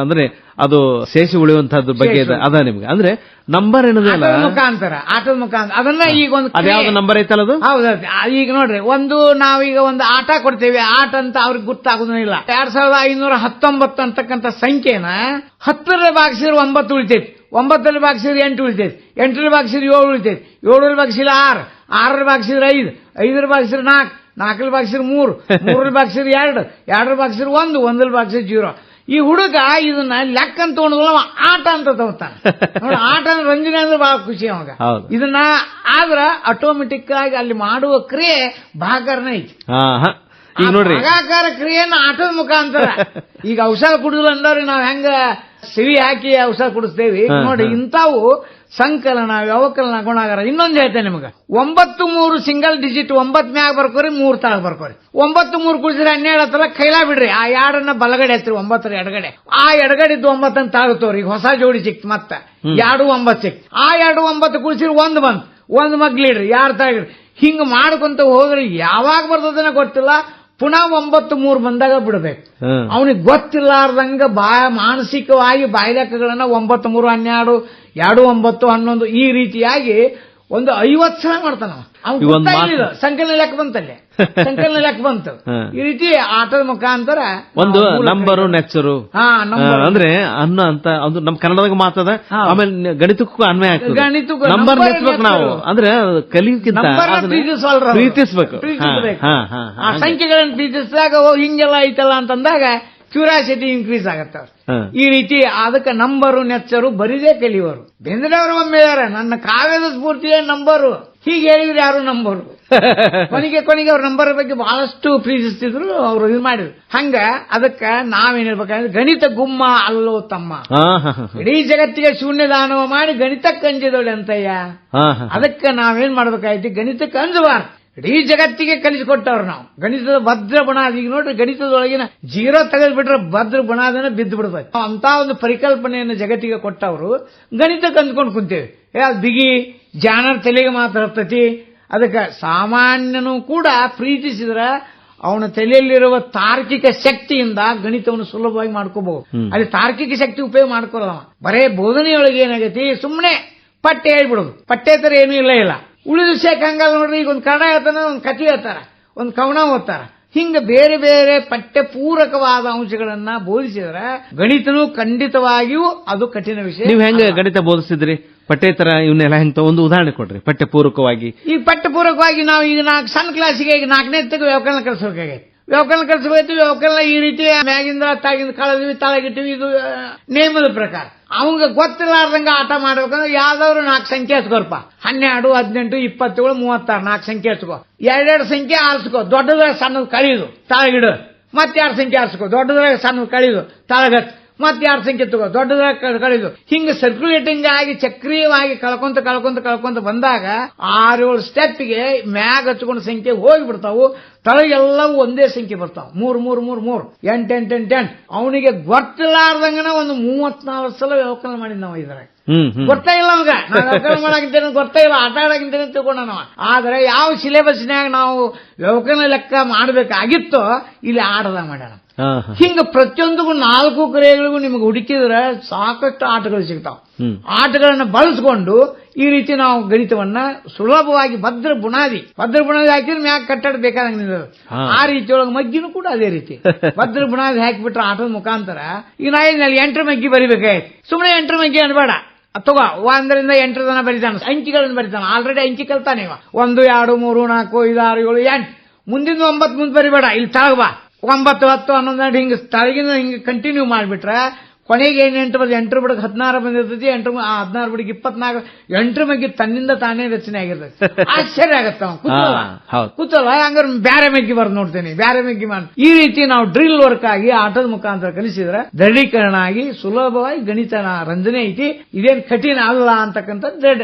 ಅಂದ್ರೆ ಅದು ಶೇಷ ಉಳಿಯುವಂತಹದ್ದು ಬಗ್ಗೆ ಅದ ನಿಮ್ಗೆ. ಅಂದ್ರೆ ನಂಬರ್ ಏನದಲ್ಲ ಮುಖಾಂತರ, ಆಟದ ಮುಖಾಂತರ ಅದನ್ನ ಈಗ ಒಂದು ಅದ್ಯಾವ್ದು ನಂಬರ್ ಐತಲ್ಲ ಅದು. ಹೌದೌದು. ಈಗ ನೋಡ್ರಿ, ನಾವೀಗ ಒಂದು ಆಟ ಕೊಡ್ತೇವೆ. ಆಟ ಅಂತ ಅವ್ರಿಗೆ ಗೊತ್ತಾಗುದಿಲ್ಲ. 2519 ಅಂತಕ್ಕಂಥ ಸಂಖ್ಯೆನ 10ರಲ್ಲಿ ಭಾಗಿಸಿದ್ರೆ 9 ಉಳಿತೈತಿ, 9ರಲ್ಲಿ ಭಾಗಿಸಿದ್ರೆ 8 ಉಳಿತೈತಿ, 8ರಲ್ಲಿ ಭಾಗಿಸಿದ್ರೆ 7 ಉಳಿತೈತಿ, 7ರಲ್ಲಿ ಭಾಗಿಸಿದ್ರೆ 6, 6ರಲ್ಲಿ ಭಾಗಿಸಿದ್ರೆ 5, 5ರಲ್ಲಿ ಭಾಗಿಸಿದ್ರೆ 4, 4ರಲ್ಲಿ ಭಾಗಿಸಿದ್ರೆ 3, 3ರಲ್ಲಿ ಭಾಗಿಸಿದ್ರೆ 2, 2ರಲ್ಲಿ ಭಾಗಿಸಿದ್ರೆ 1, 1ರಲ್ಲಿ ಭಾಗಿಸಿದ್ರೆ 0. ಈ ಹುಡುಗ ಇದನ್ನ ಲೆಕ್ಕ ಅಂತ ತಗೊಂಡ್ಲ ಆಟ ಅಂತ ತಗೋತಾನೆ. ನೋಡಿ, ಆಟ ಅಂದ್ರೆ ರಂಜನೆ ಅಂದ್ರೆ ಬಹಳ ಖುಷಿ ಅವಾಗ. ಇದನ್ನ ಆದ್ರ ಆಟೋಮೆಟಿಕ್ ಆಗಿ ಅಲ್ಲಿ ಮಾಡುವ ಕ್ರಿಯೆ ಭಾಗರಣ ಐತಿ. ಈಗ ನೋಡ್ರಿ ಭಾಗಾಕಾರ ಕ್ರಿಯೆನ ಆಟದ ಮುಖಾಂತರ ಈಗ ಔಷಧ ಕುಡಿದ್ರು ಅಂದವ್ರಿಗೆ ನಾವ್ ಹೆಂಗ ಸಿವಿ ಹಾಕಿ ಔಷಧ ಕುಡಿಸ್ತೇವಿ ನೋಡಿ ಇಂಥವು ಸಂಕಲನ ವ್ಯವಕಲನ ಗುಣಾಗಾರ. ಇನ್ನೊಂದು ಹೇಳ್ತೇನೆ ನಿಮಗ, 9-3 ಸಿಂಗಲ್ ಡಿಜಿಟ್ 9 ಮ್ಯಾಗ ಬರ್ಕೋರಿ 3 ತಾಳಗ್ ಬರ್ಕೋರಿ. 9-3 ಕುಡಿಸಿದ್ರೆ 12 ಹತ್ತಲ್ಲ ಕೈಲಾ ಬಿಡ್ರಿ. ಆ ಎರಡನ್ನ ಬಲಗಡೆ ಹತ್ತಿರಿ 9 ಎಡಗಡೆ, ಆ ಎಡಗಡಿದ್ದು 9 ಅಂತ ತಾಗುತ್ತವ್ರಿ. ಈಗ ಹೊಸ ಜೋಡಿ ಸಿಕ್ತು ಮತ್ತೆ 2 9 ಸಿಕ್ತು. ಆ 2 9 ಕುಡಿಸಿದ್ರೆ 1 ಬಂತು, 1 ಮಗ್ಲಿಡ್ರಿ 2 ತಾಗಿಡ್ರಿ. ಹಿಂಗ್ ಮಾಡ್ಕೊಂತ ಹೋದ್ರೆ ಯಾವಾಗ ಬರ್ತದನ್ನ ಗೊತ್ತಿಲ್ಲ. ಪುನಃ 9-3 ಬಂದಾಗ ಬಿಡ್ಬೇಕು. ಅವನಿಗೆ ಗೊತ್ತಿಲ್ಲಾರ್ದಂಗ ಮಾನಸಿಕವಾಗಿ ಬಾಯ್ಲೆಕ್ಕಗಳನ್ನ 9-3 12 2 9 11 ಈ ರೀತಿಯಾಗಿ ಒಂದು 50 ಸಲ ಮಾಡ್ತಾನ. ಸಂಕಲನ ಲೆಕ್ಕ ಬಂತಲ್ಲೇ, ಸಂಕಲನ ಲೆಕ್ಕ ಬಂತು. ಈ ರೀತಿ ಆಟದ ಮುಖಾಂತರ ಒಂದು ನಂಬರು ನೆಚ್ಚರು ಅಂದ್ರೆ ಅನ್ನ ಅಂತ ಅದು ನಮ್ ಕನ್ನಡದಾಗ ಮಾತದ. ಆಮೇಲೆ ಗಣಿತಕ್ಕೂ ಅನ್ವಯ ಆಗ್ತದೆ. ಗಣಿತಕ್ಕೂ ನಂಬರ್ ನೆಚ್ಚಬೇಕು ನಾವು, ಅಂದ್ರೆ ಕಲಿಯಕ್ಕಿಂತ ಪ್ರೀತಿಸ್ಬೇಕು. ಆ ಸಂಖ್ಯೆಗಳನ್ನು ಪ್ರೀತಿಸಿದಾಗ ಹಿಂಗೆಲ್ಲ ಐತಲ್ಲ ಅಂತಂದಾಗ ಕ್ಯೂರಿಯಾಸಿಟಿ ಇನ್ಕ್ರೀಸ್ ಆಗತ್ತ. ಈ ರೀತಿ ಅದಕ್ಕೆ ನಂಬರು ನೆಚ್ಚರು ಬರಿದೇ ಕಲಿಯೋರು. ಬೇಂದ್ರೆಯವರು ಒಮ್ಮೆ ಹೇಳ್ಯಾರ, ನನ್ನ ಕಾವ್ಯದ ಸ್ಫೂರ್ತಿಯೇ ನಂಬರು. ಹೀಗೆ ಹೇಳಿದ್ರೆ ಯಾರು ನಂಬರು. ಕೊನೆಗೆ ಅವ್ರ ನಂಬರ್ ಬಗ್ಗೆ ಬಹಳಷ್ಟು ಪ್ರೀತಿಸ್ತಿದ್ರು, ಅವರು ಇದು ಮಾಡಿದ್ರು. ಹಂಗ ಅದಕ್ಕ ನಾವೇನ್ ಹೇಳ್ಬೇಕಂದ್ರೆ ಗಣಿತ ಗುಮ್ಮ ಅಲ್ಲೋ ತಮ್ಮ, ಇಡೀ ಜಗತ್ತಿಗೆ ಶೂನ್ಯ ದಾನವ ಮಾಡಿ ಗಣಿತಕ್ಕೆ ಅಂಜಿದೋಳೆ ಅಂತಯ್ಯ. ಅದಕ್ಕೆ ನಾವೇನ್ ಮಾಡ್ಬೇಕಾಯ್ತು, ಗಣಿತಕ್ಕೆ ಅಂಜಬಾರ್ದು. ಇಡೀ ಜಗತ್ತಿಗೆ ಕಲಿಸಿಕೊಟ್ಟವ್ರು ನಾವು. ಗಣಿತದ ಭದ್ರ ಬುನಾದಿ. ಈಗ ನೋಡ್ರಿ, ಗಣಿತದೊಳಗಿನ 0 ತೆಗೆದ್ಬಿಟ್ರೆ ಭದ್ರ ಬುನಾದಿನ ಬಿದ್ದು ಬಿಡ್ಬೇಕು. ಅಂತ ಒಂದು ಪರಿಕಲ್ಪನೆಯನ್ನು ಜಗತ್ತಿಗೆ ಕೊಟ್ಟವರು ಗಣಿತಕ್ಕೆ ಅಂದ್ಕೊಂಡು ಕುಂತೇವೆ. ಬಿಗಿ ಜಾನರ್ ತಲೆಗೆ ಮಾತ್ರ ಹತ್ತತಿ. ಅದಕ್ಕೆ ಸಾಮಾನ್ಯನೂ ಕೂಡ ಪ್ರೀತಿಸಿದ್ರ ಅವನ ತಲೆಯಲ್ಲಿರುವ ತಾರ್ಕಿಕ ಶಕ್ತಿಯಿಂದ ಗಣಿತವನ್ನು ಸುಲಭವಾಗಿ ಮಾಡ್ಕೋಬಹುದು. ಅಲ್ಲಿ ತಾರ್ಕಿಕ ಶಕ್ತಿ ಉಪಯೋಗ ಮಾಡ್ಕೊಳ್ಳೋಣ. ಬರೇ ಬೋಧನೆಯೊಳಗೆ ಏನಾಗೈತಿ, ಸುಮ್ಮನೆ ಪಟ್ಟೆ ಹೇಳ್ಬಿಡೋದು. ಪಟ್ಟೆ ತರ ಏನೂ ಇಲ್ಲ. ಉಳಿದ ವಿಷಯಕ್ಕೆ ಹಂಗಲ್ಲ ನೋಡ್ರಿ. ಈಗ ಒಂದು ಕನ್ನಡ ಹೇಳ್ತಾನ, ಒಂದು ಕಥೆ ಹೇಳ್ತಾರ, ಒಂದು ಕವನ ಓದ್ತಾರ. ಹಿಂಗ ಬೇರೆ ಬೇರೆ ಪಠ್ಯ ಪೂರಕವಾದ ಅಂಶಗಳನ್ನ ಬೋಧಿಸಿದ್ರೆ ಗಣಿತನು ಖಂಡಿತವಾಗಿಯೂ ಅದು ಕಠಿಣ ವಿಷಯ. ನೀವು ಹೆಂಗ ಗಣಿತ ಬೋಧಿಸಿದ್ರಿ? ಪಠ್ಯೇತರ ಇವನ್ನೆಲ್ಲ ಹೆಂಗ ಒಂದು ಉದಾಹರಣೆ ಕೊಡ್ರಿ. ಪಠ್ಯ ಪೂರಕವಾಗಿ ಈ ಪಠ್ಯ ಪೂರಕವಾಗಿ ನಾವು ಈಗ ಸಣ್ಣ ಕ್ಲಾಸಿಗೆ ಈಗ 4ನೇ ವ್ಯವಕಲನ ಕಲಿಸಬೇಕಾಗೈತಿ. ವ್ಯವಕಲನ ಕಲಿಸಬೇಕು. ವ್ಯವಕಲನ ಈ ರೀತಿ ಮ್ಯಾಗಿಂದ ತಾಗಿಂದ ಕಳೆದ್ವಿ, ತಾಳಗಿಟ್ಟಿವಿ. ಇದು ನೇಮದ ಪ್ರಕಾರ. ಅವಂಗ ಗೊತ್ತಿಲ್ಲಾರ್ದಂಗ ಆಟ ಮಾಡ್ಬೇಕಂದ್ರೆ ಯಾವ್ದಾದ್ರು 4 ಸಂಖ್ಯೆ ಹಚ್ಕೋರ್ಪ. 12 18 27 36 4 ಸಂಖ್ಯೆ ಹಚ್ಕೋ. 2 ಸಂಖ್ಯೆ ಆರಿಸ್ಕೋ. ದೊಡ್ಡದಾಗ ಸಣ್ಣದ್ ಕಳಿದು ತಾಳಗಿಡು. ಮತ್ತೆ 2 ಸಂಖ್ಯೆ ಆರಿಸ್ಕೋ. ದೊಡ್ಡದಾಗ ಸಣ್ಣದ್ ಕಳಿದು ತಾಳಗತ್. ಮತ್ತೆ 2 ಸಂಖ್ಯೆ ತಗೋ. ದೊಡ್ಡದಾಗ ಕಳಿದು. ಹಿಂಗ ಸರ್ಕ್ಯುಲೇಟಿಂಗ್ ಆಗಿ ಚಕ್ರೀಯವಾಗಿ ಕಳ್ಕೊಂತ ಬಂದಾಗ 6-7 ಸ್ಟೆಪ್ಗೆ ಮ್ಯಾಗ್ ಹಚ್ಕೊಂಡ ಸಂಖ್ಯೆ ಹೋಗಿಬಿಡ್ತಾವು. ತಳಗೆಲ್ಲವೂ ಒಂದೇ ಸಂಖ್ಯೆ ಬರ್ತಾವ. 3 3 3 3 8 8 8 8. ಅವನಿಗೆ ಗೊತ್ತಿಲ್ಲಾರ್ದಂಗನ ಒಂದು 34 ಸಲ ವ್ಯವಕಲನ ಮಾಡಿದ್ ನಾವು. ಇದ್ರಾಗ ಗೊತ್ತೇ ಇಲ್ಲ ಅವಾಗ. ನಾನು ವ್ಯವಕಲನ ಮಾಡಾಕಿದ್ದೇನೆ ಗೊತ್ತೇ ಇಲ್ಲ, ಆಟ ಆಡಾಕಿದ್ದೇನೆ ತಿಳ್ಕೊಂಡ ನಾವು. ಆದ್ರೆ ಯಾವ ಸಿಲೆಬಸ್ನ್ಯಾಗ ನಾವು ವ್ಯವಕಲನ ಲೆಕ್ಕ ಮಾಡಬೇಕಾಗಿತ್ತೋ ಇಲ್ಲಿ ಆಟದಾಗ ಮಾಡ್ಯಾನ. ಹಿಂಗ ಪ್ರತಿಯೊಂದಿಗೂ 4 ಕ್ರಿಯೆಗಳಿಗೂ ನಿಮಗೆ ಹುಡುಕಿದ್ರೆ ಸಾಕಷ್ಟು ಆಟಗಳು ಸಿಗ್ತಾವ. ಆಟಗಳನ್ನ ಬಳಸ್ಕೊಂಡು ಈ ರೀತಿ ನಾವು ಗಣಿತವನ್ನ ಸುಲಭವಾಗಿ ಭದ್ರ ಬುನಾದಿ ಹಾಕಿದ್ರೆ ಮ್ಯಾಗ ಕಟ್ಟಡ ಬೇಕಾದಂಗ ನಿಲ್ಲೋದು. ಆ ರೀತಿ ಒಳಗೆ ಮಗ್ಗಿನೂ ಕೂಡ ಅದೇ ರೀತಿ ಭದ್ರ ಬುನಾದಿ ಹಾಕಿಬಿಟ್ರೆ ಆಟದ ಮುಖಾಂತರ. ಈಗ ನಾ 8 ಮಗ್ಗಿ ಬರಿಬೇಕಾಯ್ತು. ಸುಮ್ಮನೆ 8 ಮಗ್ಗಿ ಅನ್ಬೇಡ. ತಗೋ 1 ರಿಂದ 8 ತನ ಬರಿತಾನ, ಅಂಕಿಗಳನ್ನು ಬರಿತಾನ. ಆಲ್ರೆಡಿ ಅಂಕಿ ಕಲ್ತಾನೆ ಇವ. 1 2 3 4 5 6 7 8. ಮುಂದಿನ 9 ಮುಂದೆ ಬರಿಬೇಡ. ಇಲ್ಲಿ ತಾಳಗ ಬಾ. 9 10 11 ಹಿಂಗ ತಳಗಿನ ಹಿಂಗ ಕಂಟಿನ್ಯೂ ಮಾಡ್ಬಿಟ್ರೆ ಕೊನೆಗೆ 8 ಬರ್ತದೆ. 8 ಬಿಡಕ್ 16 ಬಂದಿರ್ತೈತಿ. 16 ಬಿಡಕ್ 24. 8 ಮಗ್ಗಿ ತನ್ನಿಂದ ತಾನೇ ರಚನೆ ಆಗಿರ್ತೈತಿ. ಆಶ್ಚರ್ಯ ಆಗತ್ತ. ಕೂತಲ್ಲ ಹಂಗಾರೆ ಬ್ಯಾರೆ ಮಗ್ಗಿ ಬರ್ದು ನೋಡ್ತೇನೆ, ಬ್ಯಾರೆ ಮಗ್ಗಿ ಮಾಡಿ. ಈ ರೀತಿ ನಾವು ಡ್ರಿಲ್ ವರ್ಕ್ ಆಗಿ ಆಟದ ಮುಖಾಂತರ ಕಲಿಸಿದ್ರೆ ದೃಢೀಕರಣ ಆಗಿ ಸುಲಭವಾಗಿ ಗಣಿತನ ರಂಜನೆ ಐತಿ. ಇದೇನ್ ಕಠಿಣ ಅಲ್ಲ ಅಂತಕ್ಕಂಥ ದೃಢ.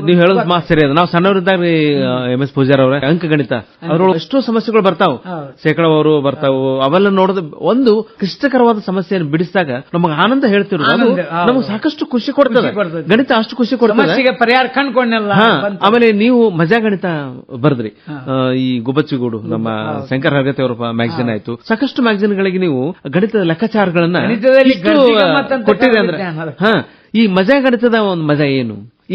ನೀವು ಹೇಳೋದು ಮಾತು ಸರಿ ಅದು. ನಾವು ಸಣ್ಣವರಿದ್ದಾಗ MS ಪೂಜಾರ್ ಅವರ ಅಂಕ ಗಣಿತ ಅದ್ರೊಳಗೆ ಎಷ್ಟೋ ಸಮಸ್ಯೆಗಳು ಬರ್ತಾವು, ಶೇಕಡವರು ಬರ್ತಾವು. ಅವೆಲ್ಲ ನೋಡೋದು ಒಂದು ಕ್ಲಿಷ್ಟಕರವಾದ ಸಮಸ್ಯೆಯನ್ನು ಬಿಡಿಸಿದಾಗ ನಮಗೆ ಆನಂದ ಹೇಳ್ತಿರೋದು ನಮಗೆ ಸಾಕಷ್ಟು ಖುಷಿ ಕೊಡ್ತದೆ. ಗಣಿತ ಅಷ್ಟು ಖುಷಿ ಕೊಡ್ತದೆ, ಪರಿಹಾರ ಕಂಡ್ಕೊಂಡೆಲ್ಲ. ಆಮೇಲೆ ನೀವು ಮಜಾ ಗಣಿತ ಬರ್ದ್ರಿ. ಈ ಗುಬ್ಬಚ್ಚಿಗೂಡು ನಮ್ಮ ಶಂಕರ್ ಹರಗತಿ ಅವರ ಮ್ಯಾಗಝಿನ್ ಆಯ್ತು. ಸಾಕಷ್ಟು ಮ್ಯಾಗಝಿನ್ ಗಳಿಗೆ ನೀವು ಗಣಿತದ ಲೆಕ್ಕಾಚಾರಗಳನ್ನ ಕೊಟ್ಟಿದೆ ಅಂದ್ರೆ ಈ ಮಜಾ ಗಣಿತದ ಒಂದು ಮಜಾ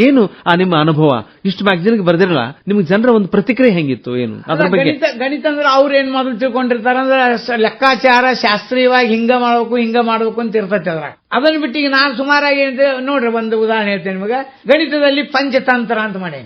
ಏನು ಆ ನಿಮ್ಮ ಅನುಭವ? ಇಷ್ಟು ಮ್ಯಾಗಝಿನ್ಗೆ ಬರ್ದಿರಲ್ಲ, ನಿಮ್ಗೆ ಜನರ ಒಂದು ಪ್ರತಿಕ್ರಿಯೆ ಹೆಂಗಿತ್ತು? ಏನು ಅದ್ರ ಬಗ್ಗೆ? ಗಣಿತ ಅಂದ್ರೆ ಅವ್ರು ಏನ್ ಮೊದಲು ತಿಳ್ಕೊಂಡಿರ್ತಾರ ಅಂದ್ರೆ ಲೆಕ್ಕಾಚಾರ ಶಾಸ್ತ್ರೀಯವಾಗಿ ಹಿಂಗ ಮಾಡ್ಬೇಕು ಅಂತ ಇರ್ತೈತೆ ಅದ್ರಾಗ. ಅದನ್ನ ಬಿಟ್ಟು ಈಗ ನಾನು ಸುಮಾರಾಗಿ ನೋಡ್ರಿ ಒಂದು ಉದಾಹರಣೆ ಹೇಳ್ತೇನೆ ನಿಮಗೆ. ಗಣಿತದಲ್ಲಿ ಪಂಚತಂತ್ರ ಅಂತ ಮಾಡಿ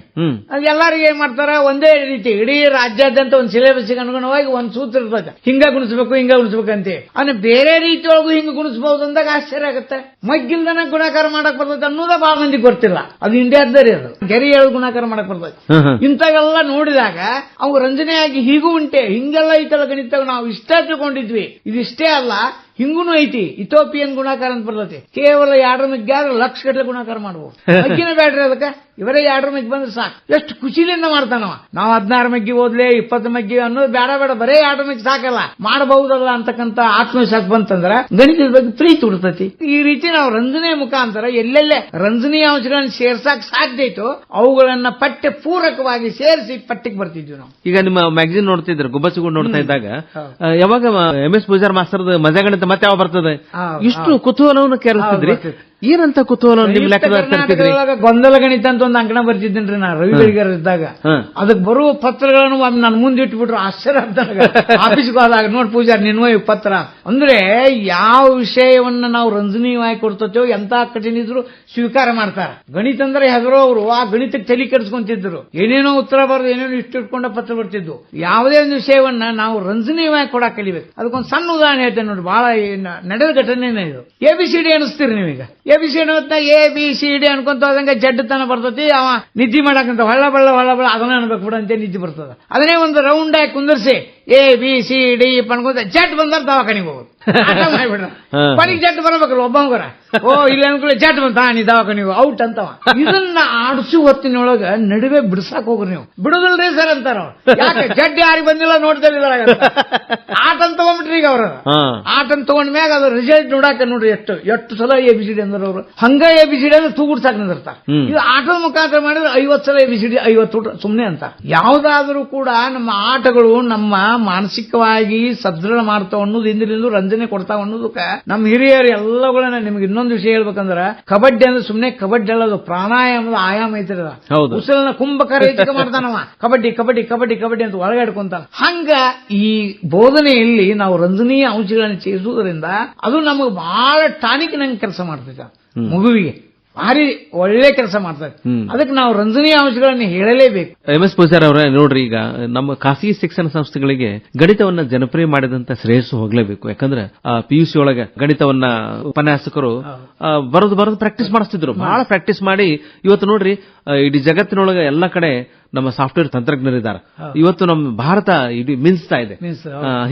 ಅದು ಎಲ್ಲರಿಗೂ ಏನ್ ಮಾಡ್ತಾರ ಒಂದೇ ರೀತಿ ಇಡೀ ರಾಜ್ಯಾದ್ಯಂತ ಒಂದು ಸಿಲೆಬಸ್ ಅನುಗುಣವಾಗಿ ಒಂದು ಸೂತ್ರ ಇರ್ತದೆ. ಹಿಂಗ ಗುಣಿಸ್ಬೇಕು ಅಂತ. ಅಂದ್ರೆ ಬೇರೆ ರೀತಿ ಒಳಗೂ ಹಿಂಗ ಗುಣಿಸಬಹುದು ಅಂದಾಗ ಆಶ್ಚರ್ಯ ಆಗುತ್ತೆ. ಮಗ್ಗಿಲ್ದನ ಗುಣಾಕಾರ ಮಾಡಕ್ ಬರ್ತದೆ ಅನ್ನೋದ ಬಹಳ ಮಂದಿಗೆ ಗೊತ್ತಿಲ್ಲ. ಅದು ಇಂಡಿಯಾದ್ದರಿ ಅದು ಗೆರೆ 7 ಗುಣಾಕಾರ ಮಾಡಕ್ ಬರ್ತದೆ. ಇಂಥವೆಲ್ಲ ನೋಡಿದಾಗ ಅವು ರಂಜನೆಯಾಗಿ ಹೀಗೂ ಉಂಟೆ, ಹಿಂಗೆಲ್ಲ ಐತಲ್ಲ ಗಣಿತ, ನಾವು ಇಷ್ಟ ತಿಳ್ಕೊಂಡಿದ್ವಿ. ಇದಿಷ್ಟೇ ಅಲ್ಲ, ಹಿಂಗೂ ಐತಿ. ಇಥೋಪಿಯನ್ ಗುಣಾಕಾರ ಅಂತ ಬರ್ತೈತಿ. ಕೇವಲ 2 ಮಿಗ್ಗಾದ್ರೆ ಲಕ್ಷ ಗಟ್ಟಲೆ ಗುಣಾಕಾರ ಮಾಡಬಹುದು. ಮಗ್ಗಿನ ಬ್ಯಾಡ್ರಿ ಅದಕ್ಕೆ, ಇವರೇ 2 ಮಗ್ಗಿ ಬಂದ್ರೆ ಸಾಕು. ಎಷ್ಟು ಖುಷಿಲಿಂದ ಮಾಡ್ತಾನವ. ನಾವು 16 ಮಗ್ಗಿ ಓದ್ಲೆ 20 ಮಗ್ಗಿ ಅನ್ನೋದು ಬೇಡ, ಬರೇ 2 ಮಗ್ಗಿ ಸಾಕಲ್ಲ, ಮಾಡಬಹುದಲ್ಲ ಅಂತಕ್ಕಂಥ ಆತ್ಮವಿಶ್ವಾಸ ಬಂತಂದ್ರ ಗಣಿತದ ಬಗ್ಗೆ ಪ್ರೀತಿ ಉಡ್ತತಿ. ಈ ರೀತಿ ನಾವು ರಂಜನೆ ಮುಖಾಂತರ ಎಲ್ಲೆಲ್ಲೇ ರಂಜನೀಯ ಅಂಶಗಳನ್ನು ಸೇರ್ಸಾಕ್ ಸಾಧ್ಯ ಐತೋ ಅವುಗಳನ್ನ ಪಠ್ಯ ಪೂರಕವಾಗಿ ಸೇರಿಸಿ ಪಠ್ಯಕ್ಕೆ ಬರ್ತಿದ್ವಿ ನಾವು. ಈಗ ನಿಮ್ಮ ಮ್ಯಾಗಝಿನ್ ನೋಡ್ತಿದ್ರು, ಗುಬ್ಬಚ್ಚಿಗೂ ನೋಡ್ತಾ ಇದ್ದಾಗ ಯಾವಾಗ MS ಪೂಜಾರ್ ಮಾಸ್ತರ್ದ ಮಜಾಗಣಿತ ಮತ್ತೆ ಯಾವ ಬರ್ತದೆ, ಇಷ್ಟು ಕುತೂಹಲವನ್ನು ಕೆರಳಿಸಿದ್ರಿ. ಏನಂತ ಕುತೂಹಲ ನಿಮ್ ಲೆಕ್ಕದಾಗ ತರ್ತಿದ್ರಿ? ಗೊಂದಲ ಗಣಿತ ಅಂತ ಒಂದು ಅಂಕಣ ಬರ್ತಿದ್ದೇನ್ರಿ ನಾ ರವಿ ಬೆಳಿಗಾರ ಇದ್ದಾಗ. ಅದಕ್ಕೆ ಬರುವ ಪತ್ರಗಳನ್ನು ನನ್ನ ಮುಂದೆ ಇಟ್ಬಿಟ್ರು. ಆಶ್ಚರ್ಯ ಅಂತ ಆಫೀಸ್ಗೆ ಹೋದಾಗ, ನೋಡ್ ಪೂಜಾರ್ ನಿನ್ವ ಪತ್ರ ಅಂದ್ರೆ ಯಾವ ವಿಷಯವನ್ನ ನಾವು ರಂಜನೀಯವಾಗಿ ಕೊಡ್ತೇವೋ ಎಂತ ಕಠಿಣ ಇದ್ರು ಸ್ವೀಕಾರ ಮಾಡ್ತಾರ. ಗಣಿತ ಅಂದ್ರೆ ಹೆದರೋ ಅವರು ಆ ಗಣಿತಕ್ಕೆ ತಲೆ ಕೆಡಿಸ್ಕೊಂತಿದ್ರು. ಏನೇನೋ ಉತ್ತರ ಬರೋದು, ಏನೇನೋ ಇಷ್ಟು ಇಟ್ಕೊಂಡ ಪತ್ರ ಬರ್ತಿದ್ವು. ಯಾವುದೇ ಒಂದು ವಿಷಯವನ್ನ ನಾವು ರಂಜನೀಯವಾಗಿ ಕೊಡಕ್ ಕಲಿಬೇಕು. ಅದಕ್ಕೊಂದು ಸಣ್ಣ ಉದಾಹರಣೆ ಹೇಳ್ತೇನೆ ನೋಡಿ, ಬಹಳ ನಡೆದ ಘಟನೆನೇ ಇದು. ABCD ಅನಿಸ್ತೀರಿ ನೀವೀಗ. ABCD ABCD ಅನ್ಕೊಂತ ಹೋದಂಗೆ ಜಡ್ ತನ ಬರ್ತತಿ. ಅವ ನಿದ್ದೆ ಮಾಡಕಂತ ಹೊಳ್ಳ ಬಳ್ಳ ಅದನ್ನ ಅನ್ಬೇಕು ಬಿಡ ಅಂತ ನಿದ್ದೆ ಬರ್ತದ. ಅದನ್ನೇ ಒಂದು ರೌಂಡ್ ಆಗಿ ಕುಂದರ್ಸಿ ABCD ಅನ್ಕೊಂತ ಜಡ್ ಬಂದಾರ ದವಾಖಾನಿಗೆ ಹೋಗೋದು. ಮಾಡ್ಬಿಡ್ರ ಪಣಿಗೆ ಜಡ್ ಬರಬೇಕಲ್ಲ ಒಬ್ಬಂಗರ. ಇಲ್ಲ ಅನ್ಕೊಳ್ಳಿ ಜಡ್ ಬಂತ ನೀ ದವಾಖಾನಿಗೆ ಔಟ್ ಅಂತವ. ಇದನ್ನ ಆಡಿಸು ಹೊತ್ತಿನೊಳಗ ನಡುವೆ ಬಿಡ್ಸಾಕ್ ಹೋಗ್ರಿ ನೀವು. ಬಿಡುದಿಲ್ರಿ ಸರ್ ಅಂತಾರ. ಯಾಕೆ ಜಡ್ ಯಾರಿಗೆ ಬಂದಿಲ್ಲ ನೋಡ್ತಿಲ್ಲ. ಆಟನ್ ತಗೊಂಡ್ಬಿಟ್ರಿ ಈಗ ಅವ್ರ. ಆಟನ್ ತಗೊಂಡ್ ಮ್ಯಾಗ ಅದ್ರ ರಿಸಲ್ಟ್ ನೋಡಾಕ ನೋಡ್ರಿ ಎಷ್ಟು ಸಲ ABCD ಅಂದ್ರೆ ಅವ್ರು ಹಂಗ ABCD ಅಂದ್ರೆ ತೂಗುಡ್ಸಾಕ್ ನಿಂದಿರ್ತಾರ. ಇದು ಆಟದ ಮುಖಾಂತರ ಮಾಡಿದ್ರೆ 50 ಸಲ ABCD 50 ಸುಮ್ನೆ ಅಂತ. ಯಾವ್ದಾದ್ರೂ ಕೂಡ ನಮ್ಮ ಆಟಗಳು ನಮ್ಮ ಮಾನಸಿಕವಾಗಿ ಸದೃಢ ಮಾಡ್ತಾವ ಅನ್ನೋದು, ಹಿಂದಿನಿಂದ ರಂಜನೆ ಕೊಡ್ತಾವ ಅನ್ನೋದಕ್ಕೆ ನಮ್ಮ ಹಿರಿಯರು ಎಲ್ಲಗಳನ್ನ. ನಿಮ್ಗೆ ಇನ್ನೊಂದು ವಿಷಯ ಹೇಳ್ಬೇಕಂದ್ರ, ಕಬಡ್ಡಿ ಅಂದ್ರೆ ಸುಮ್ನೆ ಕಬಡ್ಡಿ ಅಲ್ಲದು, ಪ್ರಾಣಾಯಾಮದ ಆಯಾಮ ಐತಿರದ. ಉಸಿರನ್ನ ಕುಂಭಕಾರ ಹೆಚ್ಚಿಗೆ ಮಾಡ್ತಾನವ. ಕಬಡ್ಡಿ ಕಬಡ್ಡಿ ಕಬಡ್ಡಿ ಕಬಡ್ಡಿ ಅಂತ ಒಳಗೆ ಇಡ್ಕೊಂತಾನ. ಹಂಗ ಈ ಬೋಧನೆಯಲ್ಲಿ ನಾವು ರಂಜನೀಯ ಅಂಶಗಳನ್ನು ಸೇರಿಸುವುದರಿಂದ ಅದು ನಮಗೆ ಬಹಳ ಟಾನಿಕ್ ನಂಗೆ ಕೆಲಸ ಮಾಡ್ತೈತೆ. ಮಗುವಿಗೆ ಭಾರಿ ಒಳ್ಳೆ ಕೆಲಸ ಮಾಡ್ತಾರೆ. ಅದಕ್ಕೆ ನಾವು ರಂಜನೀಯ ಅಂಶಗಳನ್ನು ಹೇಳಲೇಬೇಕು. MS ಪೂಜಾರ್ ಅವರೇ, ನೋಡ್ರಿ, ಈಗ ನಮ್ಮ ಖಾಸಗಿ ಶಿಕ್ಷಣ ಸಂಸ್ಥೆಗಳಿಗೆ ಗಣಿತವನ್ನ ಜನಪ್ರಿಯ ಮಾಡಿದಂತ ಶ್ರೇಯಸ್ಸು ಹೋಗ್ಲೇಬೇಕು. ಯಾಕಂದ್ರೆ PUC ಒಳಗೆ ಗಣಿತವನ್ನ ಉಪನ್ಯಾಸಕರು ಬರೋದು ಪ್ರಾಕ್ಟೀಸ್ ಮಾಡಿಸ್ತಿದ್ರು. ಬಹಳ ಪ್ರಾಕ್ಟೀಸ್ ಮಾಡಿ ಇವತ್ತು ನೋಡ್ರಿ ಇಡೀ ಜಗತ್ತಿನೊಳಗೆ ಎಲ್ಲ ಕಡೆ ನಮ್ಮ ಸಾಫ್ಟ್ವೇರ್ ತಂತ್ರಜ್ಞರಿದ್ದಾರೆ. ಇವತ್ತು ನಮ್ಮ ಭಾರತ ಇಡೀ ಮಿಂಚ್ತಾ ಇದೆ.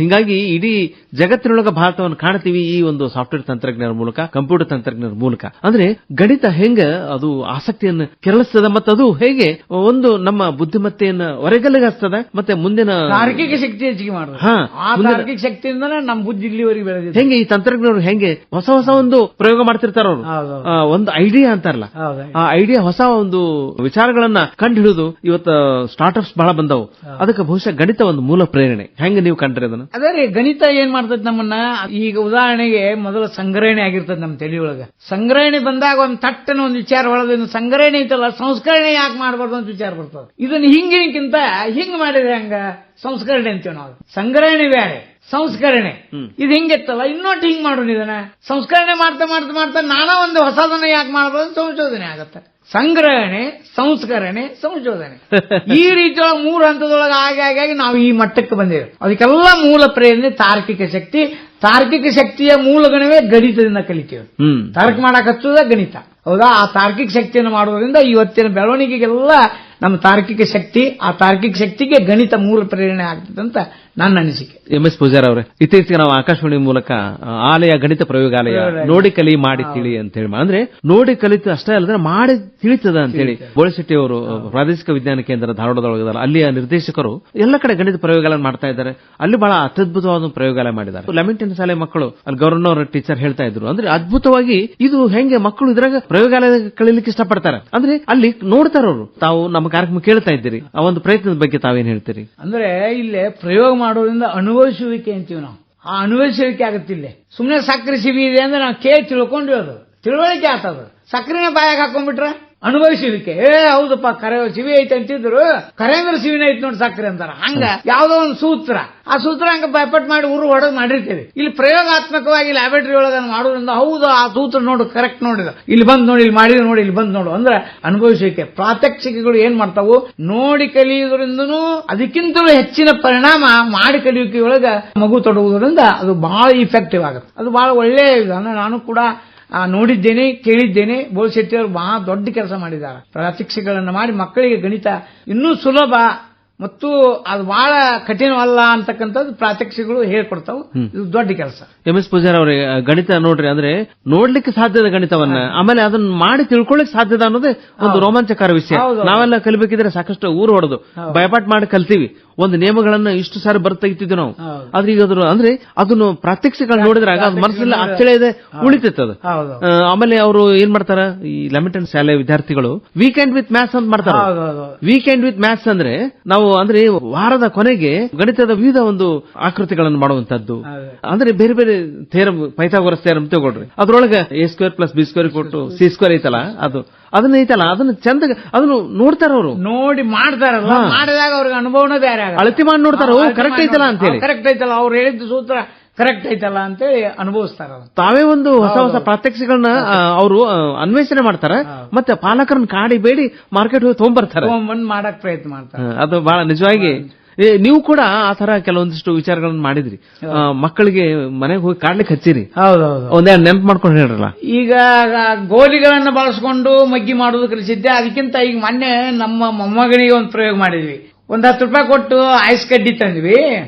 ಹಿಂಗಾಗಿ ಇಡೀ ಜಗತ್ತಿನೊಳಗೆ ಭಾರತವನ್ನು ಕಾಣ್ತೀವಿ ಈ ಒಂದು ಸಾಫ್ಟ್ವೇರ್ ತಂತ್ರಜ್ಞರ ಮೂಲಕ, ಕಂಪ್ಯೂಟರ್ ತಂತ್ರಜ್ಞರ ಮೂಲಕ. ಅಂದ್ರೆ ಗಣಿತ ಹೆಂಗ ಅದು ಆಸಕ್ತಿಯನ್ನು ಕೆರಳಿಸ್ತದ, ಮತ್ತೆ ಅದು ಹೇಗೆ ಒಂದು ನಮ್ಮ ಬುದ್ಧಿಮತ್ತೆಯನ್ನ ಹೊರಗಲ್ಲಿಗೆ ಮತ್ತೆ ಮುಂದಿನ ತಾರ್ಕಿಕ ಶಕ್ತಿ ಹೆಚ್ಚಿಗೆ ಮಾಡೋದು. ತಾರ್ಕಿಕ ಶಕ್ತಿಯಿಂದನೇ ನಮ್ಮ ಬುದ್ಧಿ ಇಲ್ಲಿವರೆಗೆ ಬೆಳೆದಿದೆ. ಹೆಂಗೆ ಈ ತಂತ್ರಜ್ಞರು ಹೆಂಗೆ ಹೊಸ ಒಂದು ಪ್ರಯೋಗ ಮಾಡ್ತಿರ್ತಾರ ಅವರು. ಒಂದು ಐಡಿಯಾ ಅಂತಾರಲ್ಲ, ಆ ಐಡಿಯಾ ಹೊಸ ಒಂದು ವಿಚಾರಗಳನ್ನ ಕಂಡು ಹಿಡಿದು ಇವತ್ತು ಸ್ಟಾರ್ಟ್ಅಪ್ಸ್ ಬಹಳ ಬಂದವು. ಅದಕ್ಕೆ ಬಹುಶಃ ಗಣಿತ ಒಂದು ಮೂಲ ಪ್ರೇರಣೆ. ಹೆಂಗೆ ನೀವು ಕಂಡ್ರಿ ಅದನ್ನ? ಅದೇ ರೀ, ಗಣಿತ ಏನ್ ಮಾಡ್ತದೆ ನಮ್ಮನ್ನ. ಈಗ ಉದಾಹರಣೆಗೆ ಮೊದಲ ಸಂಗ್ರಹಣೆ ಆಗಿರ್ತದೆ ನಮ್ಮ ತಲೆಯೊಳಗ. ಸಂಗ್ರಹಣೆ ಬಂದಾಗ ಒಂದು ತಟ್ಟನ ಒಂದು ವಿಚಾರ ಒಳದ ಸಂಗ್ರಹಣೆ ಐತಲ್ಲ, ಸಂಸ್ಕರಣೆ ಯಾಕೆ ಮಾಡಬಾರ್ದು ಅಂತ ವಿಚಾರ ಬರ್ತದೆ. ಇದನ್ನ ಹಿಂಗಿನಕ್ಕಿಂತ ಹಿಂಗ್ ಮಾಡಿದ್ರೆ ಹಂಗ ಸಂಸ್ಕರಣೆ ಅಂತೀವಿ ನಾವು. ಸಂಗ್ರಹಣೆ ಬೇರೆ, ಸಂಸ್ಕರಣೆ ಇದು ಹಿಂಗೆತ್ತಲ್ಲ, ಇನ್ನೊಟ್ಟು ಹಿಂಗ್ ಮಾಡೋಣ. ಇದನ್ನ ಸಂಸ್ಕರಣೆ ಮಾಡ್ತಾ ಮಾಡ್ತಾ ಮಾಡ್ತಾ ನಾನಾ ಒಂದು ಹೊಸದನ್ನ ಯಾಕೆ ಮಾಡಬಾರ್ದು ಸಂಶೋಧನೆ ಆಗತ್ತೆ. ಸಂಗ್ರಹಣೆ, ಸಂಸ್ಕರಣೆ, ಸಂಶೋಧನೆ, ಈ ರೀತಿಯ 3 ಹಂತದೊಳಗೆ ಆಗಿ ನಾವು ಈ ಮಟ್ಟಕ್ಕೆ ಬಂದೇವೆ. ಅದಕ್ಕೆಲ್ಲ ಮೂಲ ಪ್ರೇರಣೆ ತಾರ್ಕಿಕ ಶಕ್ತಿ. ತಾರ್ಕಿಕ ಶಕ್ತಿಯ ಮೂಲಗಣವೇ ಗಣಿತದಿಂದ ಕಲಿತೇವೆ. ತರ್ಕ ಮಾಡಕ್ ಹಚ್ಚೋದ ಗಣಿತ, ಹೌದಾ? ಆ ತಾರ್ಕಿಕ ಶಕ್ತಿಯನ್ನು ಮಾಡುವುದರಿಂದ ಇವತ್ತಿನ ಬೆಳವಣಿಗೆಗೆಲ್ಲ ನಮ್ಮ ತಾರ್ಕಿಕ ಶಕ್ತಿ, ಆ ತಾರ್ಕಿಕ ಶಕ್ತಿಗೆ ಗಣಿತ ಮೂಲ ಪ್ರೇರಣೆ ಆಗ್ತದೆ ಅಂತ ನನ್ನ ಅನಿಸಿಕೆ. MS ಪೂಜಾರ್ ಅವರೇ, ಇತ್ತೀಚೆಗೆ ನಾವು ಆಕಾಶವಾಣಿ ಮೂಲಕ ಆಲಯ ಗಣಿತ ಪ್ರಯೋಗಾಲಯ ನೋಡಿ ಕಲಿ ಮಾಡಿ ತಿಳಿ ಅಂತ ಹೇಳಿ, ಅಂದ್ರೆ ನೋಡಿ ಕಲಿತು ಅಷ್ಟೇ ಅಲ್ಲದ್ರೆ ಮಾಡಿ ತಿಳಿತದ ಅಂತ ಹೇಳಿ ಬೋಳಶೆಟ್ಟಿ ಅವರು ಪ್ರಾದೇಶಿಕ ವಿಜ್ಞಾನ ಕೇಂದ್ರ ಧಾರವಾಡದೊಳಗಿದ್ದಾರೆ. ಅಲ್ಲಿಯ ನಿರ್ದೇಶಕರು ಎಲ್ಲ ಕಡೆ ಗಣಿತ ಪ್ರಯೋಗಾಲಯ ಮಾಡ್ತಾ ಇದ್ದಾರೆ. ಅಲ್ಲಿ ಬಹಳ ಅತ್ಯದ್ಭುತವಾದ ಪ್ರಯೋಗಾಲಯ ಮಾಡಿದ್ದಾರೆ. ಲೆಮೆಂಟಿನ ಶಾಲೆ ಮಕ್ಕಳು ಅಲ್ಲಿ ಗವರ್ನರ್ ಟೀಚರ್ ಹೇಳ್ತಾ ಇದ್ರು, ಅಂದ್ರೆ ಅದ್ಭುತವಾಗಿ ಇದು ಹೆಂಗೆ ಮಕ್ಕಳು ಇದ್ರಾಗ ಪ್ರಯೋಗಾಲಯ ಕಲಿಲಿಕ್ಕೆ ಇಷ್ಟಪಡ್ತಾರೆ. ಅಂದ್ರೆ ಅಲ್ಲಿ ನೋಡ್ತಾರ ಅವರು. ತಾವು ನಮ್ಮ ಕಾರ್ಯಕ್ರಮ ಕೇಳ್ತಾ ಇದ್ದೀರಿ, ಆ ಒಂದು ಪ್ರಯತ್ನದ ಬಗ್ಗೆ ತಾವೇನ್ ಹೇಳ್ತೀರಿ? ಅಂದ್ರೆ ಇಲ್ಲೇ ಪ್ರಯೋಗ ಮಾಡೋದ್ರಿಂದ ಅನುಭವಿಸುವಿಕೆ ಅಂತೀವಿ ನಾವು. ಆ ಅನುಭವಿಸುವಿಕೆ ಆಗುತ್ತಿಲ್ಲ. ಸುಮ್ಮನೆ ಸಕ್ಕರೆ ಸಿವಿ ಇದೆ ಅಂದ್ರೆ ನಾವು ಕೇಳಿ ತಿಳ್ಕೊಂಡಿರೋದು, ತಿಳುವಳಿಕೆ ಆಗ್ತದ. ಸಕ್ಕರೆನ ಬಾಯಾಗ ಹಾಕೊಂಡ್ಬಿಟ್ರೆ ಅನುಭವಿಸುವಿಕೆ. ಹೌದಪ್ಪ, ಕರೆ ಸಿವಿ ಐತೆ ಅಂತಿದ್ರು, ಕರೆ ಅಂದ್ರೆ ಸಿವಿನ ಐತೆ ನೋಡಿ ಸಕ್ಕರೆ ಅಂತಾರ. ಹಂಗ ಯಾವ್ದೋ ಒಂದು ಸೂತ್ರ, ಆ ಸೂತ್ರ ಹಂಗ ಬೈಪಟ್ ಮಾಡಿ ಹೊಡೆದು ಮಾಡಿರ್ತೇವೆ. ಇಲ್ಲಿ ಪ್ರಯೋಗಾತ್ಮಕವಾಗಿ ಲ್ಯಾಬರೇಟರಿ ಒಳಗ ಮಾಡೋದ್ರಿಂದ ಹೌದು ಆ ಸೂತ್ರ ನೋಡು ಕರೆಕ್ಟ್ ನೋಡಿದ, ಇಲ್ಲಿ ಬಂದ್ ನೋಡಿ, ಇಲ್ಲಿ ಮಾಡಿದ್ರೆ ನೋಡಿ, ಇಲ್ಲಿ ಬಂದ್ ನೋಡು ಅಂದ್ರೆ ಅನುಭವಿಸುವಿಕೆ. ಪ್ರಾತ್ಯಕ್ಷಿಕೆಗಳು ಏನ್ ಮಾಡ್ತಾವು, ನೋಡಿ ಕಲಿಯುವುದರಿಂದನೂ ಅದಕ್ಕಿಂತಲೂ ಹೆಚ್ಚಿನ ಪರಿಣಾಮ ಮಾಡಿ ಕಲಿಯುವಿಕೆ ಒಳಗ ಮಗು ತೊಡುವುದರಿಂದ ಅದು ಬಹಳ ಇಫೆಕ್ಟಿವ್ ಆಗುತ್ತೆ. ಅದು ಬಹಳ ಒಳ್ಳೆಯ ವಿಧಾನ. ನಾನು ಕೂಡ ನೋಡಿದ್ದೇನೆ, ಕೇಳಿದ್ದೇನೆ. ಬೋಳಶೆಟ್ಟಿ ಅವರು ಬಹಳ ದೊಡ್ಡ ಕೆಲಸ ಮಾಡಿದ್ದಾರೆ. ಪ್ರಾತ್ಯಕ್ಷಿಕೆಗಳನ್ನು ಮಾಡಿ ಮಕ್ಕಳಿಗೆ ಗಣಿತ ಇನ್ನೂ ಸುಲಭ ಮತ್ತು ಅದು ಬಹಳ ಕಠಿಣವಲ್ಲ ಅಂತಕ್ಕಂಥದ್ದು ಪ್ರಾತ್ಯಕ್ಷಿಗಳು ಹೇಳ್ಕೊಡ್ತಾವು. ಇದು ದೊಡ್ಡ ಕೆಲಸ. MS ಪೂಜಾರ್ ಅವರೇ, ಗಣಿತ ನೋಡ್ರಿ, ಅಂದ್ರೆ ನೋಡ್ಲಿಕ್ಕೆ ಸಾಧ್ಯದ ಗಣಿತವನ್ನ, ಆಮೇಲೆ ಅದನ್ನ ಮಾಡಿ ತಿಳ್ಕೊಳ್ಳಿಕ್ ಸಾಧ್ಯದ ಅನ್ನೋದೇ ಒಂದು ರೋಮಾಂಚಕಾರ ವಿಷಯ. ನಾವೆಲ್ಲ ಕಲಿಬೇಕಿದ್ರೆ ಸಾಕಷ್ಟು ಊರು ಹೊಡೆದು ಭಯಪಾಟ್ ಮಾಡಿ ಕಲ್ತೀವಿ. ಒಂದು ನಿಯಮಗಳನ್ನ ಇಷ್ಟು ಸಾರಿ ಬರ್ತೆಗಿತ್ತಿದ್ವಿ ನಾವು. ಆದ್ರೆ ಈಗ ಅಂದ್ರೆ ಅದನ್ನು ಪ್ರಾತ್ಯಕ್ಷಿಗಳು ನೋಡಿದ್ರಾಗ ಅದು ಮನಸ್ಸಲ್ಲಿ ಆಶ್ಚರ್ಯ ಇದೆ, ಉಳಿತೈತದ. ಆಮೇಲೆ ಅವರು ಏನ್ ಮಾಡ್ತಾರ, ಈ ಲೆಮಿಟೆಡ್ ಶಾಲೆ ವಿದ್ಯಾರ್ಥಿಗಳು ವೀಕೆಂಡ್ ವಿತ್ ಮ್ಯಾಥ್ಸ್ ಅಂತ ಮಾಡ್ತಾರ. ವೀಕೆಂಡ್ ವಿತ್ ಮ್ಯಾಥ್ಸ್ ಅಂದ್ರೆ ನಾವು ಅಂದ್ರೆ ವಾರದ ಕೊನೆಗೆ ಗಣಿತದ ವಿವಿಧ ಒಂದು ಆಕೃತಿಗಳನ್ನು ಮಾಡುವಂತದ್ದು. ಅಂದ್ರೆ ಬೇರೆ ಬೇರೆ ಥೇರಮ್, ಪೈಥಾಗೋರಸ್ ಥೇರಮ್ ತಗೊಳ್ರಿ, ಅದ್ರೊಳಗೆ A² + B² ಕೊಟ್ಟು C² ಐತಲ್ಲ, ಅದನ್ನ ಚಂದ ಅದನ್ನು ನೋಡ್ತಾರ ಅವರು, ನೋಡಿ ಮಾಡ್ತಾರಲ್ಲ. ಮಾಡಿದಾಗ ಅವ್ರಿಗೆ ಅನುಭವನೇ ಬೇರೆ, ಅಳತಿ ಮಾಡಿ ನೋಡ್ತಾರ, ಕರೆಕ್ಟ್ ಐತಲ್ಲ ಅಂತ ಹೇಳಿ. ಕರೆಕ್ಟ್ ಐತಲ್ಲ, ಅವ್ರು ಹೇಳಿದ ಸೂತ್ರ ಕರೆಕ್ಟ್ ಐತಲ್ಲ ಅಂತೇಳಿ ಅನುಭವಿಸ್ತಾರ. ತಾವೇ ಒಂದು ಹೊಸ ಹೊಸ ಪ್ರಾತ್ಯಕ್ಷಿಗಳನ್ನ ಅವರು ಅನ್ವೇಷಣೆ ಮಾಡ್ತಾರ, ಮತ್ತೆ ಪಾಲಕರನ್ನ ಕಾಡಿ ಬೇಡಿ ಮಾರ್ಕೆಟ್ ಹೋಗಿ ತಗೊಂಡ್ಬರ್ತಾರೆ, ಮಾಡಕ್ ಪ್ರಯತ್ನ ಮಾಡ್ತಾರೆ. ಅದು ಬಹಳ ನಿಜವಾಗಿ. ನೀವು ಕೂಡ ಆ ತರ ಕೆಲವೊಂದಿಷ್ಟು ವಿಚಾರಗಳನ್ನ ಮಾಡಿದ್ರಿ, ಮಕ್ಕಳಿಗೆ ಮನೆಗೆ ಹೋಗಿ ಕಾಡ್ಲಿಕ್ಕೆ ಹಚ್ಚಿರಿ. ಹೌದೌದು, ಒಂದೆರಡು ನೆನ್ಪು ಮಾಡ್ಕೊಂಡು ಹೇಳ್ರಲ್ಲ. ಈಗ ಗೋಲಿಗಳನ್ನ ಬಳಸ್ಕೊಂಡು ಮಗ್ಗಿ ಮಾಡೋದು ಕಲಿಸಿದ್ದೆ. ಅದಕ್ಕಿಂತ ಈಗ ಮೊನ್ನೆ ನಮ್ಮ ಮೊಮ್ಮಗನಿಗೆ ಒಂದು ಪ್ರಯೋಗ ಮಾಡಿದ್ವಿ. ಒಂದ್ 10 ರೂಪಾಯಿ ಕೊಟ್ಟು ಐಸ್ ಕಡ್ಡಿ ತಂದ್ವಿ.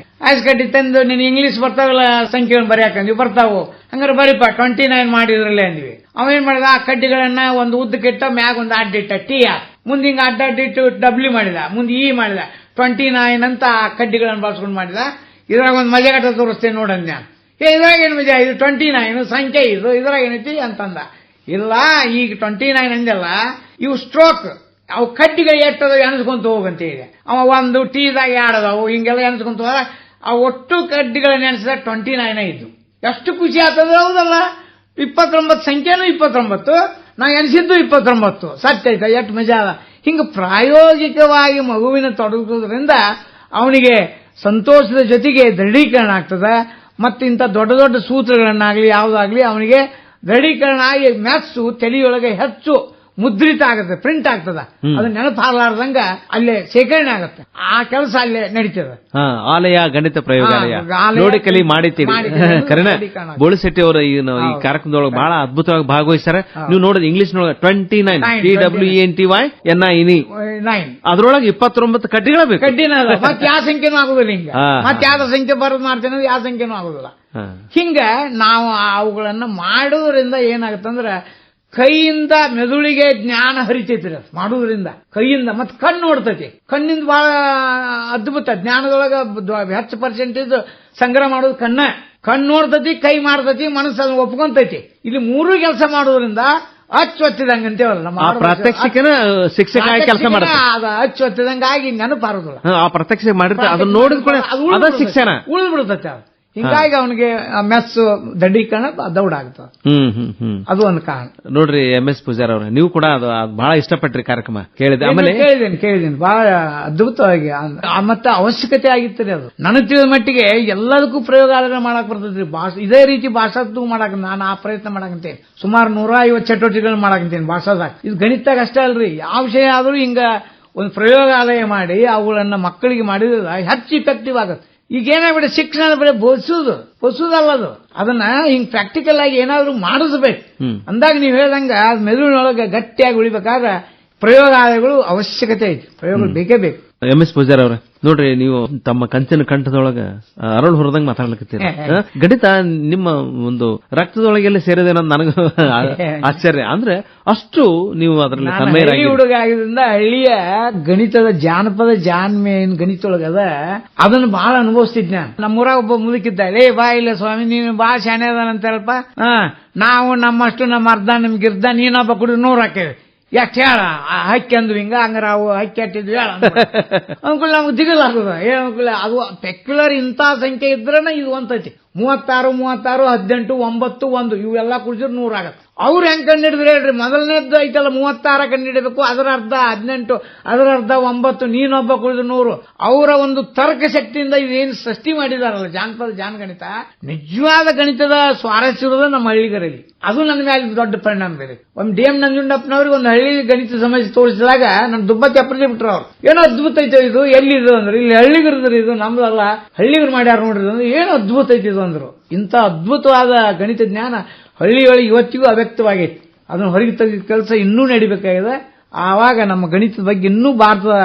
ಐಸ್ ಕಡ್ಡಿ ತಂದು ನೀನ್ ಇಂಗ್ಲಿಷ್ ಬರ್ತಾವಲ್ಲ ಸಂಖ್ಯೆಗಳನ್ನು ಬರೆಯಾಕಂದ್ವಿ. ಬರ್ತಾವು, ಹಂಗಾರೆ ಬರೀಪ 29 ಮಾಡಿದ್ರಲ್ಲೇ ಅಂದ್ವಿ. ಅವೇನ್ ಮಾಡಿದ, ಆ ಕಡ್ಡಿಗಳನ್ನ ಒಂದು ಉದ್ದಕ್ಕಿಟ್ಟ, ಮ್ಯಾಗ ಒಂದು ಅಡ್ಡಿಟ್ಟ ಟಿ, ಮುಂದೆ ಹಿಂಗ ಅಡ್ಡಿಟ್ಟು W ಮಾಡಿದ, ಮುಂದೆ E ಮಾಡಿದ, 29 ಅಂತ ಆ ಕಡ್ಡಿಗಳನ್ನು ಬಳಸ್ಕೊಂಡು ಮಾಡಿದ. ಇದ್ರಾಗ ಒಂದು ಮಜಾಗಟ್ಟ ತೋರಿಸ್ತೇನೆ ನೋಡಂದ್ ನಾನು. ಇದ್ರಾಗ ಏನು ಮಜಾ, ಇದು 29 ಸಂಖ್ಯೆ, ಇದ್ರಾಗ ಏನೈತಿ ಅಂತಂದ. ಇಲ್ಲ, ಈಗ 29 ಅಂದಲ್ಲ, ಇವು ಸ್ಟ್ರೋಕ್, ಅವು ಕಡ್ಡಿಗಳು ಎಟ್ಟದ ಎಣಿಸ್ಕೊಂತ ಹೋಗಂತ ಹೇಳಿ ಅವ ಒಂದು ಟೀದಾಗ ಆಡದವು, ಹಿಂಗೆಲ್ಲ ಎಣಿಸ್ಕೊಂತ ಹೋದ. ಆ ಒಟ್ಟು ಕಡ್ಡಿಗಳನ್ನ ಎಣಿಸಿದ 29 ಇದ್ದು. ಎಷ್ಟು ಖುಷಿ ಆಗ್ತದ, ಹೌದಲ್ಲ? 29 ಸಂಖ್ಯೆನೂ 29, ನಾ ಎಣಿಸಿದ್ದು 29. ಸತ್ಯ ಐತ, ಎಷ್ಟು ಮಜಾ ಅದ. ಹಿಂಗ ಪ್ರಾಯೋಗಿಕವಾಗಿ ಮಗುವಿನ ತೊಡಗುವುದರಿಂದ ಅವನಿಗೆ ಸಂತೋಷದ ಜೊತೆಗೆ ದೃಢೀಕರಣ ಆಗ್ತದ. ಮತ್ತು ಇಂಥ ದೊಡ್ಡ ದೊಡ್ಡ ಸೂತ್ರಗಳನ್ನಾಗ್ಲಿ ಯಾವುದಾಗ್ಲಿ ಅವನಿಗೆ ದೃಢೀಕರಣ ಆಗಿ ಮ್ಯಾಥ್ಸು ತಲೆಯೊಳಗೆ ಹೆಚ್ಚು ಮುದ್ರಿತ ಆಗುತ್ತೆ, ಪ್ರಿಂಟ್ ಆಗ್ತದ. ಅದು ನೆನಪಾರ್ಲಾರ್ದಂಗ ಅಲ್ಲೇ ಶೇಖರಣೆ ಆಗುತ್ತೆ. ಆ ಕೆಲಸ ಅಲ್ಲೇ ನಡೀತದೆ. ಆಲಯ ಗಣಿತ ಪ್ರಯೋಗಾಲಯ ನೋಡಿ ಕಲಿ ಮಾಡಿತೀರಿ. ಕರೆನ ಬೋಳಶೆಟ್ಟಿ ಅವರು ಈ ಕಾರ್ಯಕ್ರಮದೊಳಗೆ ಬಹಳ ಅದ್ಭುತವಾಗಿ ಭಾಗವಹಿಸ್ತಾರೆ. ನೀವು ನೋಡಿದ್ರೆ ಇಂಗ್ಲಿಷ್ ನೊಳಗೆ 29 TWENTY ಅದ್ರೊಳಗೆ 29 ಕಡ್ಡಿಗಳ ಬೇಕು. ಕಡ್ಡಿನ ಮತ್ತೆ ಯಾವ ಸಂಖ್ಯೆನೂ ಆಗುದಿಲ್ಲ. ಹಿಂಗ ಮತ್ತೆ ಯಾವ್ದು ಸಂಖ್ಯೆ ಬರೋದು ಮಾಡ್ತೇನೆ, ಯಾವ ಸಂಖ್ಯೆನೂ ಆಗುದಿಲ್ಲ. ಹಿಂಗ ನಾವು ಅವುಗಳನ್ನ ಮಾಡೋದ್ರಿಂದ ಏನಾಗುತ್ತಂದ್ರೆ ಕೈಯಿಂದ ಮೆದುಳಿಗೆ ಜ್ಞಾನ ಹರಿತೈತಿ ಮಾಡುವುದರಿಂದ. ಕೈಯಿಂದ ಮತ್ತೆ ಕಣ್ಣು ನೋಡ್ತೈತಿ, ಕಣ್ಣಿಂದ ಬಹಳ ಅದ್ಭುತ. ಜ್ಞಾನದೊಳಗ 10% ಸಂಗ್ರಹ ಮಾಡೋದು ಕಣ್ಣು ನೋಡ್ತೈತಿ, ಕೈ ಮಾಡ್ತೈತಿ, ಮನಸ್ಸನ್ನು ಒಪ್ಕೊಂತೈತಿ. ಇಲ್ಲಿ 3 ಕೆಲಸ ಮಾಡೋದ್ರಿಂದ ಅಚ್ಚೊತ್ತಿದಂಗ ಅಂತೇವಲ್ಲ ನಮ್ಮ ಪ್ರಾತ್ಯಕ್ಷಿಕನ ಶಿಕ್ಷಕ ಕೆಲಸ ಮಾಡುತ್ತೆ. ಅಚ್ಚು ಒತ್ತಿದಂಗಾಗಿ ನೆನಪಾರೋದಿಲ್ಲ. ಆ ಪ್ರಾತ್ಯಕ್ಷಿಕ ಮಾಡಿರ್ತಾರೆ, ಅದನ್ನ ನೋಡಿದ ಶಿಕ್ಷಣ ಉಳಿದು ಬಿಡ್ತೈತೆ. ಹಿಂಗಾಗಿ ಅವನಿಗೆ ಮೆಸ್ ದಡ್ಡೀಕರಣ ದೌಡಾಗ್ತದೆ. ಅದು ಒಂದು ಕಾರಣ. ನೋಡ್ರಿ MS ಪೂಜಾರ್ ಅವ್ರ, ನೀವು ಕೂಡ ಅದು ಬಹಳ ಇಷ್ಟಪಟ್ರಿ ಕಾರ್ಯಕ್ರಮ ಕೇಳಿದೆ. ಆಮೇಲೆ ಕೇಳಿದ್ದೀನಿ ಬಹಳ ಅದ್ಭುತವಾಗಿ, ಮತ್ತೆ ಅವಶ್ಯಕತೆ ಆಗಿರ್ತದೆ. ಅದು ನನಗೆ ತಿಳಿದ ಮಟ್ಟಿಗೆ ಎಲ್ಲದಕ್ಕೂ ಪ್ರಯೋಗಾಲಯ ಮಾಡಕ್ ಬರ್ತದ್ರಿ. ಇದೇ ರೀತಿ ಭಾಷಾತ್ಮಕ ಮಾಡಕ್ ನಾನು ಆ ಪ್ರಯತ್ನ ಮಾಡಕಂತೇನೆ. ಸುಮಾರು 150 ಚಟುವಟಿಕೆಗಳು ಮಾಡಕಂತೇನೆ ಭಾಷಾದಾಗ. ಇದು ಗಣಿತಾಗ ಅಷ್ಟೇ ಅಲ್ರಿ, ಯಾವ ವಿಷಯ ಆದ್ರೂ ಹಿಂಗ ಒಂದು ಪ್ರಯೋಗಾಲಯ ಮಾಡಿ ಅವುಗಳನ್ನ ಮಕ್ಕಳಿಗೆ ಮಾಡಿದ್ರೆ ಹೆಚ್ಚು ಇಫೆಕ್ಟಿವ್ ಆಗುತ್ತೆ. ಈಗ ಏನಾಗ್ಬಿಟ್ಟೆ, ಶಿಕ್ಷಣ ಬರೀ ಬೋಧಿಸುವುದಲ್ಲದು, ಅದನ್ನ ಹಿಂಗ್ ಪ್ರಾಕ್ಟಿಕಲ್ ಆಗಿ ಏನಾದ್ರೂ ಮಾಡಿಸ್ಬೇಕು. ಅಂದಾಗ ನೀವು ಹೇಳ್ದಂಗ ಮೆದುಳಿನೊಳಗೆ ಗಟ್ಟಿಯಾಗಿ ಉಳಿಬೇಕಾದ್ರೆ ಪ್ರಯೋಗಾಲಯಗಳು ಅವಶ್ಯಕತೆ ಐತಿ. ಪ್ರಯೋಗಗಳು ಬೇಕೇ ಬೇಕು. MS ಪೂಜಾರ್ ಅವ್ರ, ನೋಡ್ರಿ ನೀವು ತಮ್ಮ ಕಂಚಿನ ಕಂಠದೊಳಗ ಅರಳು ಹೊರದಂಗ ಮಾತಾಡ್ಲಿಕ್ಕತ್ತೀರ. ಗಣಿತ ನಿಮ್ಮ ಒಂದು ರಕ್ತದೊಳಗೆಲ್ಲ ಸೇರಿದೆ ನನಗ ಆಶ್ಚರ್ಯ. ಅಂದ್ರೆ ಅಷ್ಟು ನೀವು ಅದರಲ್ಲಿ ತನ್ಮಯರಾಗಿ. ಹುಡುಗ ಆಗಿದ್ರಿಂದ ಹಳ್ಳಿಯ ಗಣಿತದ ಜಾನಪದ ಜಾನ್ಮೇನ್ ಗಣಿತೊಳಗದ ಅದನ್ನು ಬಹಳ ಅನುಭವಿಸ್ತಿದ್ನ. ನಮ್ಮೂರಾಗ ಒಬ್ಬ ಮುದುಕಿದ್ದ, ಬಾ ಇಲ್ಲ ಸ್ವಾಮಿ ನೀನು ಬಾ ಶಾಣೆ ಅದಾನಂತಲ್ಪ, ನಾವು ನಮ್ಮಷ್ಟು ನಮ್ಮ ಅರ್ಧ ನಿಮ್ಗಿರ್ದ, ನೀನೊಬ್ಬ ಕುಡಿ 100 ಹಾಕೇವಿ. ಯಾಕೆ ಹೇಳ ಹಕ್ಕಿ ಅಂದ್ವಿ, ಹಿಂಗ ಹಂಗಾರ ಅವು ಹಕ್ಕಿ ಹಟ್ಟಿದ್ವಿ ಹೇಳ ಅಂದ್ಕೊಳ್ಳಿ. ನಮ್ಗೆ ದಿಗಲಾಗುದ ಹೇಳ. ಅದು ಪೆಕ್ಯುಲರ್ ಇಂಥ ಸಂಖ್ಯೆ ಇದ್ರೇನ ಇದು ಅಂತೈತಿ. 36, 18, 9, 1 ಇವೆಲ್ಲ ಕುಡಿಸಿದ್ರೆ 100 ಆಗತ್ತೆ. ಅವ್ರು ಹೆಂಗ್ ಕಂಡಿಡಿದ್ರೆ ಹೇಳ್ರಿ, ಮೊದಲನೇದ್ದು ಐತಲ್ಲ 36 ಕಂಡಿಡಬೇಕು, ಅದರ ಅರ್ಧ 18, ಅದರ ಅರ್ಧ 9, ನೀನೊಬ್ಬ ಕುಡಿದು 100. ಅವರ ಒಂದು ತರ್ಕ ಶಕ್ತಿಯಿಂದ ಇದೇನು ಸೃಷ್ಟಿ ಮಾಡಿದಾರಲ್ಲ ಜಾನಪದ ಜಾನಗಣಿತ, ನಿಜವಾದ ಗಣಿತದ ಸ್ವಾರಸ್ಯ ಇರೋದು ನಮ್ಮ ಹಳ್ಳಿಗರಲ್ಲಿ. ಅದು ನನ್ನ ಮೇಲೆ ದೊಡ್ಡ ಪರಿಣಾಮ ಬೇರೆ. ಒಂದು DM ನಂಜುಂಡಪ್ಪನವ್ರಿಗೆ ಒಂದು ಹಳ್ಳಿ ಗಣಿತ ಸಮಸ್ಯೆ ತೋರಿಸಿದಾಗ ನನ್ನ ದುಬ್ಬತ್ತಿ ಅಪ್ರಜೆ ಬಿಟ್ರು ಅವ್ರು. ಏನೋ ಅದ್ಭುತ ಐತೆ ಇದು, ಎಲ್ಲಿದು ಅಂದ್ರೆ ಇಲ್ಲಿ ಹಳ್ಳಿಗರದ್ರಿ, ಇದು ನಮ್ದಲ್ಲ ಹಳ್ಳಿಗರು ಮಾಡ್ಯಾರ ನೋಡ್ರಿ, ಅಂದ್ರೆ ಏನೋ ಅದ್ಭುತ ಐತಿ ಇದು ಅಂದ್ರು. ಇಂಥ ಅದ್ಭುತವಾದ ಗಣಿತ ಜ್ಞಾನ ಹಳ್ಳಿಯೊಳಗೆ ಇವತ್ತಿಗೂ ಅವ್ಯಕ್ತವಾಗೈತಿ. ಅದನ್ನು ಹೊರಗೆ ತೆಗೆದ ಕೆಲಸ ಇನ್ನೂ ನಡಿಬೇಕಾಗಿದೆ. ಆವಾಗ ನಮ್ಮ ಗಣಿತದ ಬಗ್ಗೆ ಇನ್ನೂ ಭಾರತದ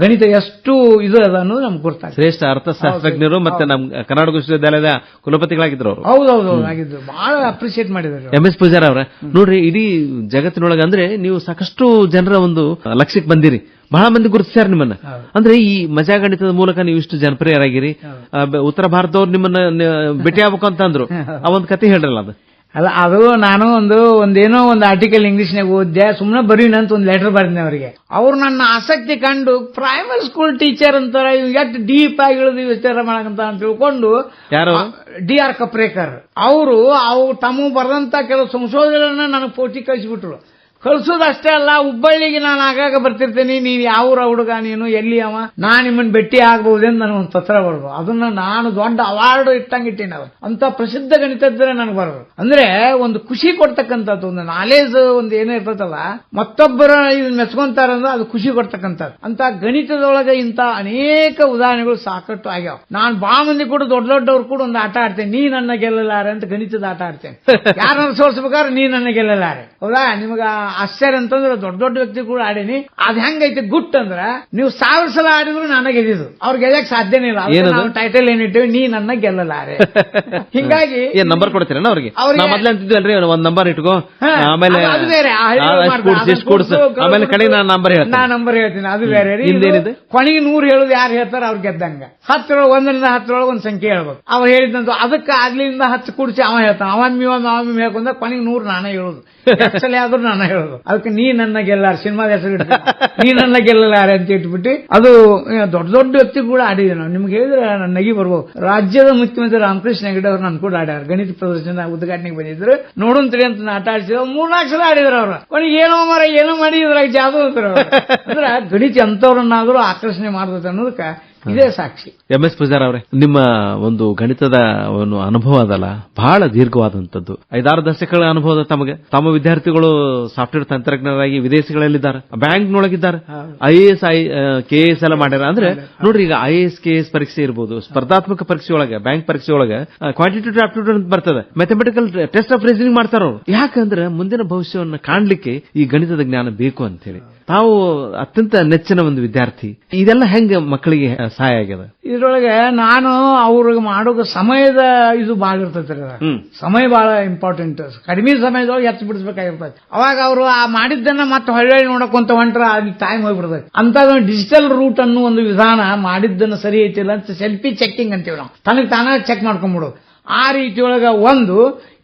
ಗಣಿತ ಎಷ್ಟು ಇದು ಅದ ಅನ್ನೋದು ನಮ್ಗೆ ಗೊತ್ತಾಗ್ತದೆ. ಶ್ರೇಷ್ಠ ಅರ್ಥಶಾಸ್ತ್ರಜ್ಞರು ಮತ್ತೆ ನಮ್ಮ ಕರ್ನಾಟಕ ವಿಶ್ವವಿದ್ಯಾಲಯದ ಕುಲಪತಿಗಳಾಗಿದ್ರು ಅವರು. ಹೌದೌದು ಆಗಿದ್ರು, ಬಹಳ ಅಪ್ರಿಶಿಯೇಟ್ ಮಾಡಿದ್ರು. MS ಪೂಜಾರ ಅವರ ನೋಡ್ರಿ, ಇಡೀ ಜಗತ್ತಿನೊಳಗ ಅಂದ್ರೆ ನೀವು ಸಾಕಷ್ಟು ಜನರ ಒಂದು ಲಕ್ಷ್ಯಕ್ಕೆ ಬಂದಿರಿ, ಬಹಳ ಮಂದಿ ಗುರುತಿಸ್ಯಾರ ನಿಮ್ಮನ್ನ. ಅಂದ್ರೆ ಈ ಮಜಾ ಗಣಿತದ ಮೂಲಕ ನೀವು ಇಷ್ಟು ಜನಪ್ರಿಯರಾಗಿರಿ. ಉತ್ತರ ಭಾರತದವ್ರು ನಿಮ್ಮನ್ನ ಭೇಟಿ ಆಗ್ಬೇಕು ಅಂತ ಅಂದ್ರು. ಆ ಒಂದು ಕತೆ ಹೇಳ್ರಲ್ಲ ಅದು. ಅಲ್ಲ, ಅದು ನಾನು ಒಂದೇನೋ ಒಂದು ಆರ್ಟಿಕಲ್ ಇಂಗ್ಲಿಷ್ನಾಗ ಓದ್ದೆ, ಸುಮ್ಮನೆ ಬರೀನಂತ ಒಂದು ಲೆಟರ್ ಬರ್ತೀನಿ ಅವರಿಗೆ. ಅವ್ರು ನನ್ನ ಆಸಕ್ತಿ ಕಂಡು ಪ್ರೈಮರಿ ಸ್ಕೂಲ್ ಟೀಚರ್ ಅಂತಾರ, ಎಷ್ಟು ಡೀಪ್ ಆಗಿ ಇಳಿದು ವಿಚಾರ ಮಾಡಕಂತ ಅಂತ ತಿಳ್ಕೊಂಡು ಯಾರು DR ಕಪ್ರೇಕರ್ ಅವರು ತಮ್ಮ ಬರೆದಂತ ಕೆಲವು ಸಂಶೋಧನೆಗಳನ್ನ ನನಗೆ ಪೋಟಿ ಕಳಿಸಿಬಿಟ್ರು. ಕಳ್ಸೋದಷ್ಟೇ ಅಲ್ಲ, ಹುಬ್ಬಳ್ಳಿಗೆ ನಾನು ಆಗಾಗ ಬರ್ತಿರ್ತೇನೆ, ನೀನ್ ಯಾವ ಹುಡುಗ, ನೀನು ಎಲ್ಲಿ ಅವ, ನಾನ್ ನಿಮ್ಮನ್ನ ಭೇಟಿ ಆಗಬಹುದೆಂದು ನನಗೊಂದು ಪತ್ರ ಬರೋದು. ಅದನ್ನ ನಾನು ದೊಡ್ಡ ಅವಾರ್ಡ್ ಇಟ್ಟಂಗಿಟ್ಟೇನೆ. ಅವ್ರು ಅಂತ ಪ್ರಸಿದ್ಧ ಗಣಿತಜ್ಞರೇ ನನಗೆ ಬರೋದು. ಅಂದ್ರೆ ಒಂದು ಖುಷಿ ಕೊಡ್ತಕ್ಕಂಥದ್ದು, ಒಂದು ನಾಲೆಜ್ ಒಂದು ಏನೋ ಇರ್ತದಲ್ಲ, ಮತ್ತೊಬ್ಬರ ಇದನ್ನ ಮೆಚ್ಕೊಂತಾರಂದ್ರೆ ಅದು ಖುಷಿ ಕೊಡ್ತಕ್ಕಂಥದ್ದು. ಅಂತ ಗಣಿತದೊಳಗೆ ಇಂತ ಅನೇಕ ಉದಾಹರಣೆಗಳು ಸಾಕಷ್ಟು ಆಗ್ಯಾವ. ನಾನು ಬಹಳ ಮಂದಿ ಕೂಡ ದೊಡ್ಡ ದೊಡ್ಡವ್ರು ಕೂಡ ಒಂದು ಆಟ ಆಡ್ತೇನೆ, ನೀ ನನ್ನ ಗೆಲ್ಲಲಾರೆ ಅಂತ ಗಣಿತದ ಆಟ ಆಡ್ತೇನೆ. ಯಾರನ್ನ ಸೋಲ್ಸ್ಬೇಕಾದ್ರೆ ನೀ ನನ್ನ ಗೆಲ್ಲಲಾರೆ. ಹೌದಾ? ನಿಮಗ ಆಶ್ಚರ್ಯ ಅಂತಂದ್ರೆ ದೊಡ್ಡ ದೊಡ್ಡ ವ್ಯಕ್ತಿ ಕೂಡ ಆಡೀನಿ. ಅದ್ ಹೆಂಗೈತಿ ಗುಟ್ ಅಂದ್ರ, ನೀವು 1000 ಸಲ ಆಡಿದ್ರು ನಾನು ಗೆದ್ದಿದ್ದು, ಅವ್ರು ಗೆಲ್ಲಕ್ ಸಾಧ್ಯನೇ ಇಲ್ಲ. ನಾವು ಟೈಟಲ್ ಏನಿಟ್ಟೇವಿ, ನೀ ನನ್ನ ಗೆಲ್ಲಲಾರೆ. ಹಿಂಗಾಗಿ ಏನ್ ನಂಬರ್ ಕೊಡ್ತೀರಣ್ಣ ಅವ್ರಿಗೆ? ಮೊದ್ಲು ಅಂತಿದ್ವಲ್ರಿ, ಒಂದ್ ನಂಬರ್ ಇಟ್ಕೋ, ಆಮೇಲೆ ಅದು ಬೇರೆ, ಆಮೇಲೆ ಕಡೆ ನಾನು ನಂಬರ್ ಹೇಳ್ತೀನಿ, ಅದು ಬೇರೆ. ಕೊನೆಗೆ 100 ಹೇಳುದು ಯಾರು ಹೇಳ್ತಾರ ಅವ್ರು ಗೆದ್ದಂಗ. 10 1ರಿಂದ 10 ಒಂದು ಸಂಖ್ಯೆ ಹೇಳ್ಬೇಕು. ಅವ್ರು ಹೇಳಿದಂತ ಅದಕ್ಕೆ ಆಗ್ಲಿಂದ 10 ಕೂಡಿಸಿ ಅವ ಹೇಳ್ತಾನ, ಅವನ್ ಹೇಳ್ಕೊಂಡ ಕೊನೆಗೆ 100 ನಾನೇ ಹೇಳುದು, ಸಲ ಆದ್ರೂ ನಾನು ಹೇಳುದು. ಅದಕ್ಕೆ ನೀ ನನ್ನ ಗೆಲ್ಲಾರ, ಸಿನಿಮಾದ ಹೆಸರು ನೀ ನನ್ನ ಗೆಲ್ಲಲಾರೆ ಅಂತ ಇಟ್ಬಿಟ್ಟು ಅದು ದೊಡ್ಡ ದೊಡ್ಡ ವ್ಯಕ್ತಿ ಕೂಡ ಆಡಿದೆ. ನಾವು ನಿಮ್ಗೆ ಹೇಳಿದ್ರೆ ನನ್ನ ನಗಿ ಬರ್ಬೋದು. ರಾಜ್ಯದ ಮುಖ್ಯಮಂತ್ರಿ ರಾಮಕೃಷ್ಣ ಹೆಗಡೆ ಅವ್ರು ನಾನು ಕೂಡ ಆಡ್ಯಾರ. ಗಣಿತ ಪ್ರದರ್ಶನ ಉದ್ಘಾಟನೆಗೆ ಬಂದಿದ್ರು, ನೋಡೋನ್ ತಿಳಿ ಅಂತ ಆಟ ಆಡಿಸಿದ್ರು. 3-4 ಸಲ ಆಡಿದ್ರು ಅವ್ರು. ಕೊನೆಗೆ ಏನೋ ಮಾಡಿ ಇದ್ರಾಗ ಜಾದು ಅಂತಾರೆ. ಅಂದ್ರೆ ಗಣಿತ ಎಂತವ್ರನ್ನಾದ್ರೂ ಆಕರ್ಷಣೆ ಮಾಡ್ತದೆ ಅನ್ನೋದಕ್ಕೆ ಇದೇ ಸಾಕ್ಷಿ. MS ಪೂಜಾರ ಅವರೇ, ನಿಮ್ಮ ಒಂದು ಗಣಿತದ ಒಂದು ಅನುಭವ ಅದಲ್ಲ, ಬಹಳ ದೀರ್ಘವಾದಂತದ್ದು. 5-6 ದಶಕಗಳ ಅನುಭವದ ತಮಗೆ. ತಮ್ಮ ವಿದ್ಯಾರ್ಥಿಗಳು ಸಾಫ್ಟ್ವೇರ್ ತಂತ್ರಜ್ಞರಾಗಿ ವಿದೇಶಗಳಲ್ಲಿದ್ದಾರೆ, ಬ್ಯಾಂಕ್ನೊಳಗಿದ್ದಾರೆ, IAS KAS ಎಲ್ಲ ಮಾಡ್ಯಾರ. ಅಂದ್ರೆ ನೋಡ್ರಿ, ಈಗ IAS KAS ಪರೀಕ್ಷೆ ಇರ್ಬೋದು, ಸ್ಪರ್ಧಾತ್ಮಕ ಪರೀಕ್ಷೆ ಒಳಗೆ, ಬ್ಯಾಂಕ್ ಪರೀಕ್ಷೆ ಒಳಗೆ ಕ್ವಾಂಟಿಟೇಟಿವ್ ಆಪ್ಟಿಟ್ಯೂಡ್ ಅಂತ ಬರ್ತದೆ, ಮ್ಯಾಥಮೆಟಿಕಲ್ ಟೆಸ್ಟ್ ಆಫ್ ರೀಸನಿಂಗ್ ಮಾಡ್ತಾರ ಅವರು. ಯಾಕಂದ್ರೆ ಮುಂದಿನ ಭವಿಷ್ಯವನ್ನು ಕಾಣ್ಲಿಕ್ಕೆ ಈ ಗಣಿತದ ಜ್ಞಾನ ಬೇಕು ಅಂತ ಹೇಳಿ. ತಾವು ಅತ್ಯಂತ ನೆಚ್ಚಿನ ಒಂದು ವಿದ್ಯಾರ್ಥಿ. ಇದೆಲ್ಲ ಹೆಂಗ ಮಕ್ಕಳಿಗೆ ಸಹಾಯ ಆಗ್ಯದ? ಇದ್ರೊಳಗೆ ನಾನು ಅವ್ರಿಗೆ ಮಾಡೋ ಸಮಯದ ಇದು ಬಾಳ ಇರ್ತೈತಿ. ಸಮಯ ಬಹಳ ಇಂಪಾರ್ಟೆಂಟ್. ಕಡಿಮೆ ಸಮಯದೊಳಗೆ ಎತ್ತು ಬಿಡಿಸಬೇಕಾಗಿರ್ತೈತಿ. ಅವಾಗ ಅವರು ಆ ಮಾಡಿದ್ದನ್ನ ಮತ್ತೆ ಹೊಳ್ಳಿ ನೋಡಕೊಂತ ಹೊಂಟ್ರ ಅಲ್ಲಿ ಟೈಮ್ ಹೋಗ್ಬಿಡ್ತೈತಿ. ಅಂತ ಡಿಜಿಟಲ್ ರೂಟ್ ಅನ್ನೋ ಒಂದು ವಿಧಾನ, ಮಾಡಿದ್ದನ್ನು ಸರಿ ಐತಿಲ್ಲ ಅಂತ ಸೆಲ್ಫಿ ಚೆಕಿಂಗ್ ಅಂತೀವಿ ನಾವು, ತನಗೆ ತಾನ ಚೆಕ್ ಮಾಡ್ಕೊಂಡ್ಬಿಡೋದು. ಆ ರೀತಿಯೊಳಗ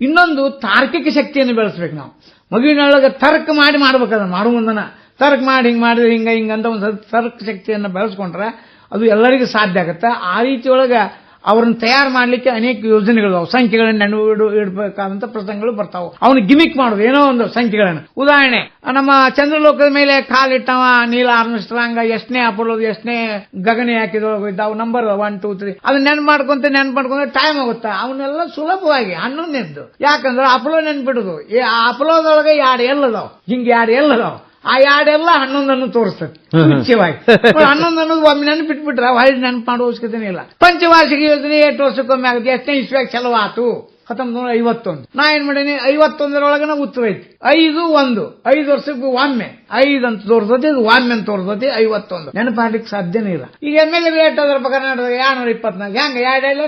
ಇನ್ನೊಂದು ತಾರ್ಕಿಕ ಶಕ್ತಿಯನ್ನು ಬೆಳೆಸ್ಬೇಕು ನಾವು. ಮಗುವಿನೊಳಗೆ ತರ್ಕ ಮಾಡ್ಬೇಕದ, ಮಾಡೋ ಮುಂದನ ತರ್ಕ ಮಾಡಿ ಹಿಂಗ್ ಮಾಡಿದ್ರೆ ಹಿಂಗಂತ ಒಂದು ತರ್ಕ ಶಕ್ತಿಯನ್ನು ಬೆಳೆಸ್ಕೊಂಡ್ರೆ ಅದು ಎಲ್ಲರಿಗೂ ಸಾಧ್ಯ ಆಗುತ್ತೆ. ಆ ರೀತಿಯೊಳಗ ಅವ್ರನ್ನ ತಯಾರು ಮಾಡ್ಲಿಕ್ಕೆ ಅನೇಕ ಯೋಜನೆಗಳು, ಸಂಖ್ಯೆಗಳನ್ನ ಇಡಬೇಕಾದಂತ ಪ್ರಸಂಗಗಳು ಬರ್ತಾವೆ. ಅವನು ಗಿಮಿಕ್ ಮಾಡೋದು ಏನೋ ಒಂದು ಸಂಖ್ಯೆಗಳನ್ನ. ಉದಾಹರಣೆ, ನಮ್ಮ ಚಂದ್ರಲೋಕದ ಮೇಲೆ ಕಾಲಿಟ್ಟವ ನೀಲ್ ಆರ್ಮ್ಸ್ಟ್ರಾಂಗ್ ಎಷ್ಟನೇ ಅಪೋಲೋದು ಎಷ್ಟನೇ ಗಗನೆ ಹಾಕಿದವು ನಂಬರ್ 1 2 3 ಅದನ್ನ ನೆನ್ಪು ಮಾಡ್ಕೊಂತ ಟೈಮ್ ಆಗುತ್ತಾ. ಅವನ್ನೆಲ್ಲ ಸುಲಭವಾಗಿ 11ನೇದ್ದು. ಯಾಕಂದ್ರೆ ಅಪೋಲೋ ನೆನ್ಪಿಡುದು, ಆ ಅಪೋಲೋದೊಳಗೆ 2 ಎಲ್ಲದಾವ್, ಹಿಂಗೆ 2 ಎಲ್ಲದಾವ್. ಆ 2 ಎಲ್ಲ 11 ತೋರಿಸ್ತದೆ ಮುಖ್ಯವಾಗಿ. 11 ಒಮ್ಮೆ ನೆನಪಿಟ್ಬಿಟ್ರೆ ಹೊಳ್ಳಿ ನೆನಪು ಮಾಡೋ ಅವಶ್ಯಕತೆ ಇಲ್ಲ. ಪಂಚವಾರ್ಷಿಕ ಯೋಜನೆ 8 ವರ್ಷಕ್ಕೊಮ್ಮೆ ಆಗುತ್ತೆ. ಎಷ್ಟನೇ ಇಸ್ವಿಯಾಗ ಚಲೋ ಆತು? 1951. ನಾ ಏನ್ ಮಾಡೀನಿ, 51ರೊಳಗನ ಉತ್ತರ ಐತಿ. 5 1 5 ವರ್ಷಕ್ಕೆ ಒಮ್ಮೆ 5 ಅಂತ ತೋರ್ತತಿ, ಇದು ಒಮ್ಮೆ ಅಂತ ತೋರ್ತತಿ. 51 ನೆನಪಾಡ್ಲಿಕ್ಕೆ ಸಾಧ್ಯನೇ ಇಲ್ಲ. ಈಗ MLA ರೇಟ್ ಅದರ ಕರ್ನಾಟಕದಾಗ 224. ಹೆಂಗ 2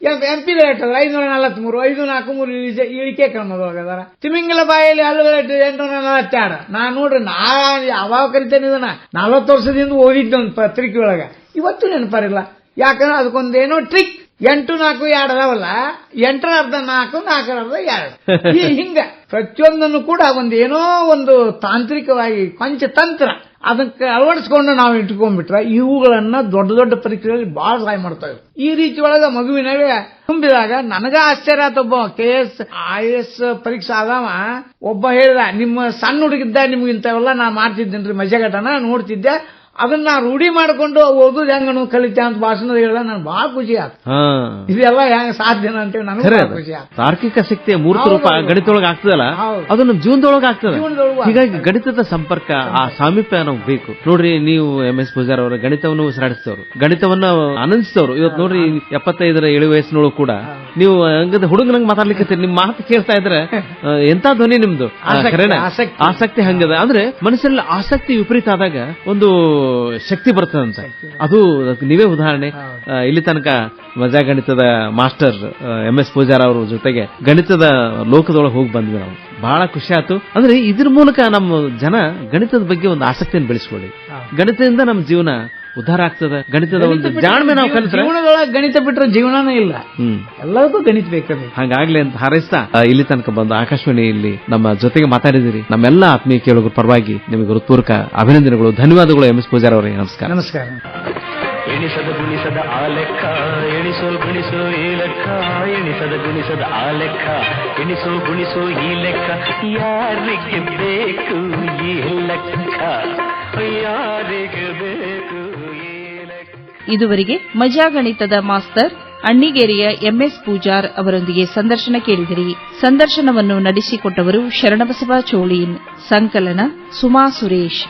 4 MP ರೇಟ್ ಅದ್ರ 543 5 4 3 ಇಳಿಕೆ ಕ್ರಮದೊಳಗದಾರ. ತಿಮಿಂಗಲ ಬಾಯಲ್ಲಿ ಹಲ್ಲುಗಳ 842. ನಾನ್ ನೋಡ್ರಿ, ನಾ ಯಾವಾಗ ಕರಿತೇನೆ ಇದನ್ನ 40 ವರ್ಷದಿಂದ ಓದಿದ್ದ ಒಂದು ಪತ್ರಿಕೆ ಒಳಗ, ಇವತ್ತು ನೆನಪಾರಿಲ್ಲ. ಯಾಕಂದ್ರೆ ಅದಕ್ಕೊಂದೇನೋ ಟ್ರಿಕ್. 8 4 2 ಅದಾವಲ್ಲ, 8ರ ಅರ್ಧ 4 4ರ ಅರ್ಧ 2 ಹಿಂಗ ಪ್ರತಿಯೊಂದನ್ನು ಕೂಡ ಒಂದೇನೋ ಒಂದು ತಾಂತ್ರಿಕವಾಗಿ ಪಂಚತಂತ್ರ ಅದಕ್ಕೆ ಅಳವಡಿಸಿಕೊಂಡು ನಾವು ಇಟ್ಕೊಂಡ್ಬಿಟ್ರೆ ಇವುಗಳನ್ನ ದೊಡ್ಡ ದೊಡ್ಡ ಪರೀಕ್ಷೆಗಳಲ್ಲಿ ಬಹಳ ಸಹಾಯ ಮಾಡ್ತವೆ. ಈ ರೀತಿ ಒಳಗ ಮಗುವಿನವೇ ತುಂಬಿದಾಗ ನನಗ ಆಶ್ಚರ್ಯ ಆತ. ಒಬ್ಬ KS IAS ಪರೀಕ್ಷೆ ಆದವ ಒಬ್ಬ ಹೇಳಿದ, ನಿಮ್ಮ ಸಣ್ಣ ಹುಡುಗಿದ್ದ ನಿಮ್ಗೆ ಇಂಥವೆಲ್ಲ ನಾ ಮಾಡ್ತಿದ್ದೇನ್ರಿ, ಮಜಗಟನ ನೋಡ್ತಿದ್ದೆ, ಅದನ್ನ ರೂಢಿ ಮಾಡ್ಕೊಂಡು ಓದುದು ಹೆಂಗ ನಾವು ಕಲಿತೆ ಅಂತ ಭಾಷಣ ಹೇಳಿದ ನನ್ಗೆ ಬಹಳ ಖುಷಿ ಆಯ್ತು. ಹಾ ಇದೆಲ್ಲ ಹೆಂಗ ಸಾಧ್ಯನ ಅಂತೇಳಿ ನನಗೆ ಖರೆ ಬಹಳ ಅದು. ಖುಷಿ ಆಯ್ತು. ತಾರ್ಕಿಕ ಶಕ್ತಿಯ ಮೂರ್ತ ರೂಪ ಹೌದು. ಗಣಿತದೊಳಗೆ ಆಗ್ತದಲ್ಲ, ಹೌದು. ಅದು ನಮ್ಮ ಜೀವನದೊಳಗೆ ಆಗ್ತದೆ. ಜೀವನದೊಳಗೂ ಹೀಗಾಗಿ ಗಣಿತದ ಸಂಪರ್ಕ, ಆ ಸಾಮೀಪ್ಯ ನಮ್ಗೆ ಬೇಕು. ನೋಡ್ರಿ, ನೀವು MS ಪೂಜಾರ್ ಅವರ ಗಣಿತವನ್ನು ಉಸಿರಾಡಿಸ್ತವ್ರು, ಗಣಿತವನ್ನ ಆನಂದಿಸ್ತವ್ರು. ಇವತ್ತು ನೋಡ್ರಿ 75ರ ಇಳಿ ವಯಸ್ಸಿನೊಳಗೂ ಕೂಡ ನೀವು ಹಂಗದ ಹುಡುಗನಂಗ್ ಮಾತಾಡ್ಲಿಕ್ಕೆ ನಿಮ್ ಮಾತು ಕೇಳ್ತಾ ಇದ್ರೆ ಎಂತ ಧ್ವನಿ ನಿಮ್ದು. ಆಸಕ್ತಿ, ಖರೇನ ಆಸಕ್ತಿ. ಆಸಕ್ತಿ ಹಂಗದ. ಅಂದ್ರೆ ಮನಸ್ಸಲ್ಲಿ ಆಸಕ್ತಿ ವಿಪರೀತ ಆದಾಗ ಒಂದು ಶಕ್ತಿ ಬರ್ತದಂತ. ಅದು ಅದಕ್ಕೆ ನೀವೇ ಉದಾಹರಣೆ. ಇಲ್ಲಿ ತನಕ ಮಜಾ ಗಣಿತದ ಮಾಸ್ಟರ್ MS ಪೂಜಾರ್ ಅವ್ರ ಜೊತೆಗೆ ಗಣಿತದ ಲೋಕದೊಳಗೆ ಹೋಗಿ ಬಂದ್ವಿ ನಾವು. ಬಹಳ ಖುಷಿ ಆಯ್ತು. ಅಂದ್ರೆ ಇದ್ರ ಮೂಲಕ ನಮ್ಮ ಜನ ಗಣಿತದ ಬಗ್ಗೆ ಒಂದು ಆಸಕ್ತಿಯನ್ನು ಬೆಳೆಸ್ಕೊಳ್ಳಿ. ಗಣಿತದಿಂದ ನಮ್ಮ ಜೀವನ ಉದ್ಧಾರ ಆಗ್ತದೆ. ಗಣಿತದ ಒಂದು ಜಾಣ್ಮೆ ನಾವು ಕಲಿತ್ರೆ ಜೀವನದೊಳಗೆ ಗಣಿತ ಬಿಟ್ಟರೆ ಜೀವನನೇ ಇಲ್ಲ. ಎಲ್ಲದಕ್ಕೂ ಗಣಿತ ಬೇಕು. ಹಂಗಾಗ್ಲಿ ಅಂತ ಹಾರೈಸ್ತಾ ಇಲ್ಲಿ ತನಕ ಬಂದು ಆಕಾಶವಾಣಿಯಲ್ಲಿ ನಮ್ಮ ಜೊತೆಗೆ ಮಾತಾಡಿದಿರಿ. ನಮ್ಮೆಲ್ಲ ಆತ್ಮೀಯ ಕೇಳುಗರ ಪರವಾಗಿ ನಿಮಗೆ ಹೃತ್ಪೂರ್ವಕ ಅಭಿನಂದನೆಗಳು, ಧನ್ಯವಾದಗಳು. MS ಪೂಜಾರ್ ಅವರೇ, ನಮಸ್ಕಾರ. ನಮಸ್ಕಾರ. ಎಣಿಸದ ಗುಣಿಸದ ಆ ಲೆಕ್ಕ, ಎಣಿಸೋ ಗುಣಿಸೋ ಈ ಲೆಕ್ಕ, ಎಣಿಸದ ಗುಣಿಸದ ಆ ಲೆಕ್ಕ, ಎಣಿಸೋ ಗುಣಿಸೋ ಈ ಲೆಕ್ಕ, ಯಾರಿಗೆ ಬೇಕು ಈ ಲೆಕ್ಕ, ಯಾರಿಗೆ ಬೇಕು ಈ ಲೆಕ್ಕ. ಇದುವರೆಗೆ ಮಜಾ ಗಣಿತದ ಮಾಸ್ತರ್ ಅಣ್ಣಿಗೇರಿಯ MS ಪೂಜಾರ್ ಅವರೊಂದಿಗೆ ಸಂದರ್ಶನ ಕೇಳಿದಿರಿ. ಸಂದರ್ಶನವನ್ನು ನಡೆಸಿಕೊಟ್ಟವರು ಶರಣಬಸವ ಚೋಳೀನ್. ಸಂಕಲನ ಸುಮಾ ಸುರೇಶ್.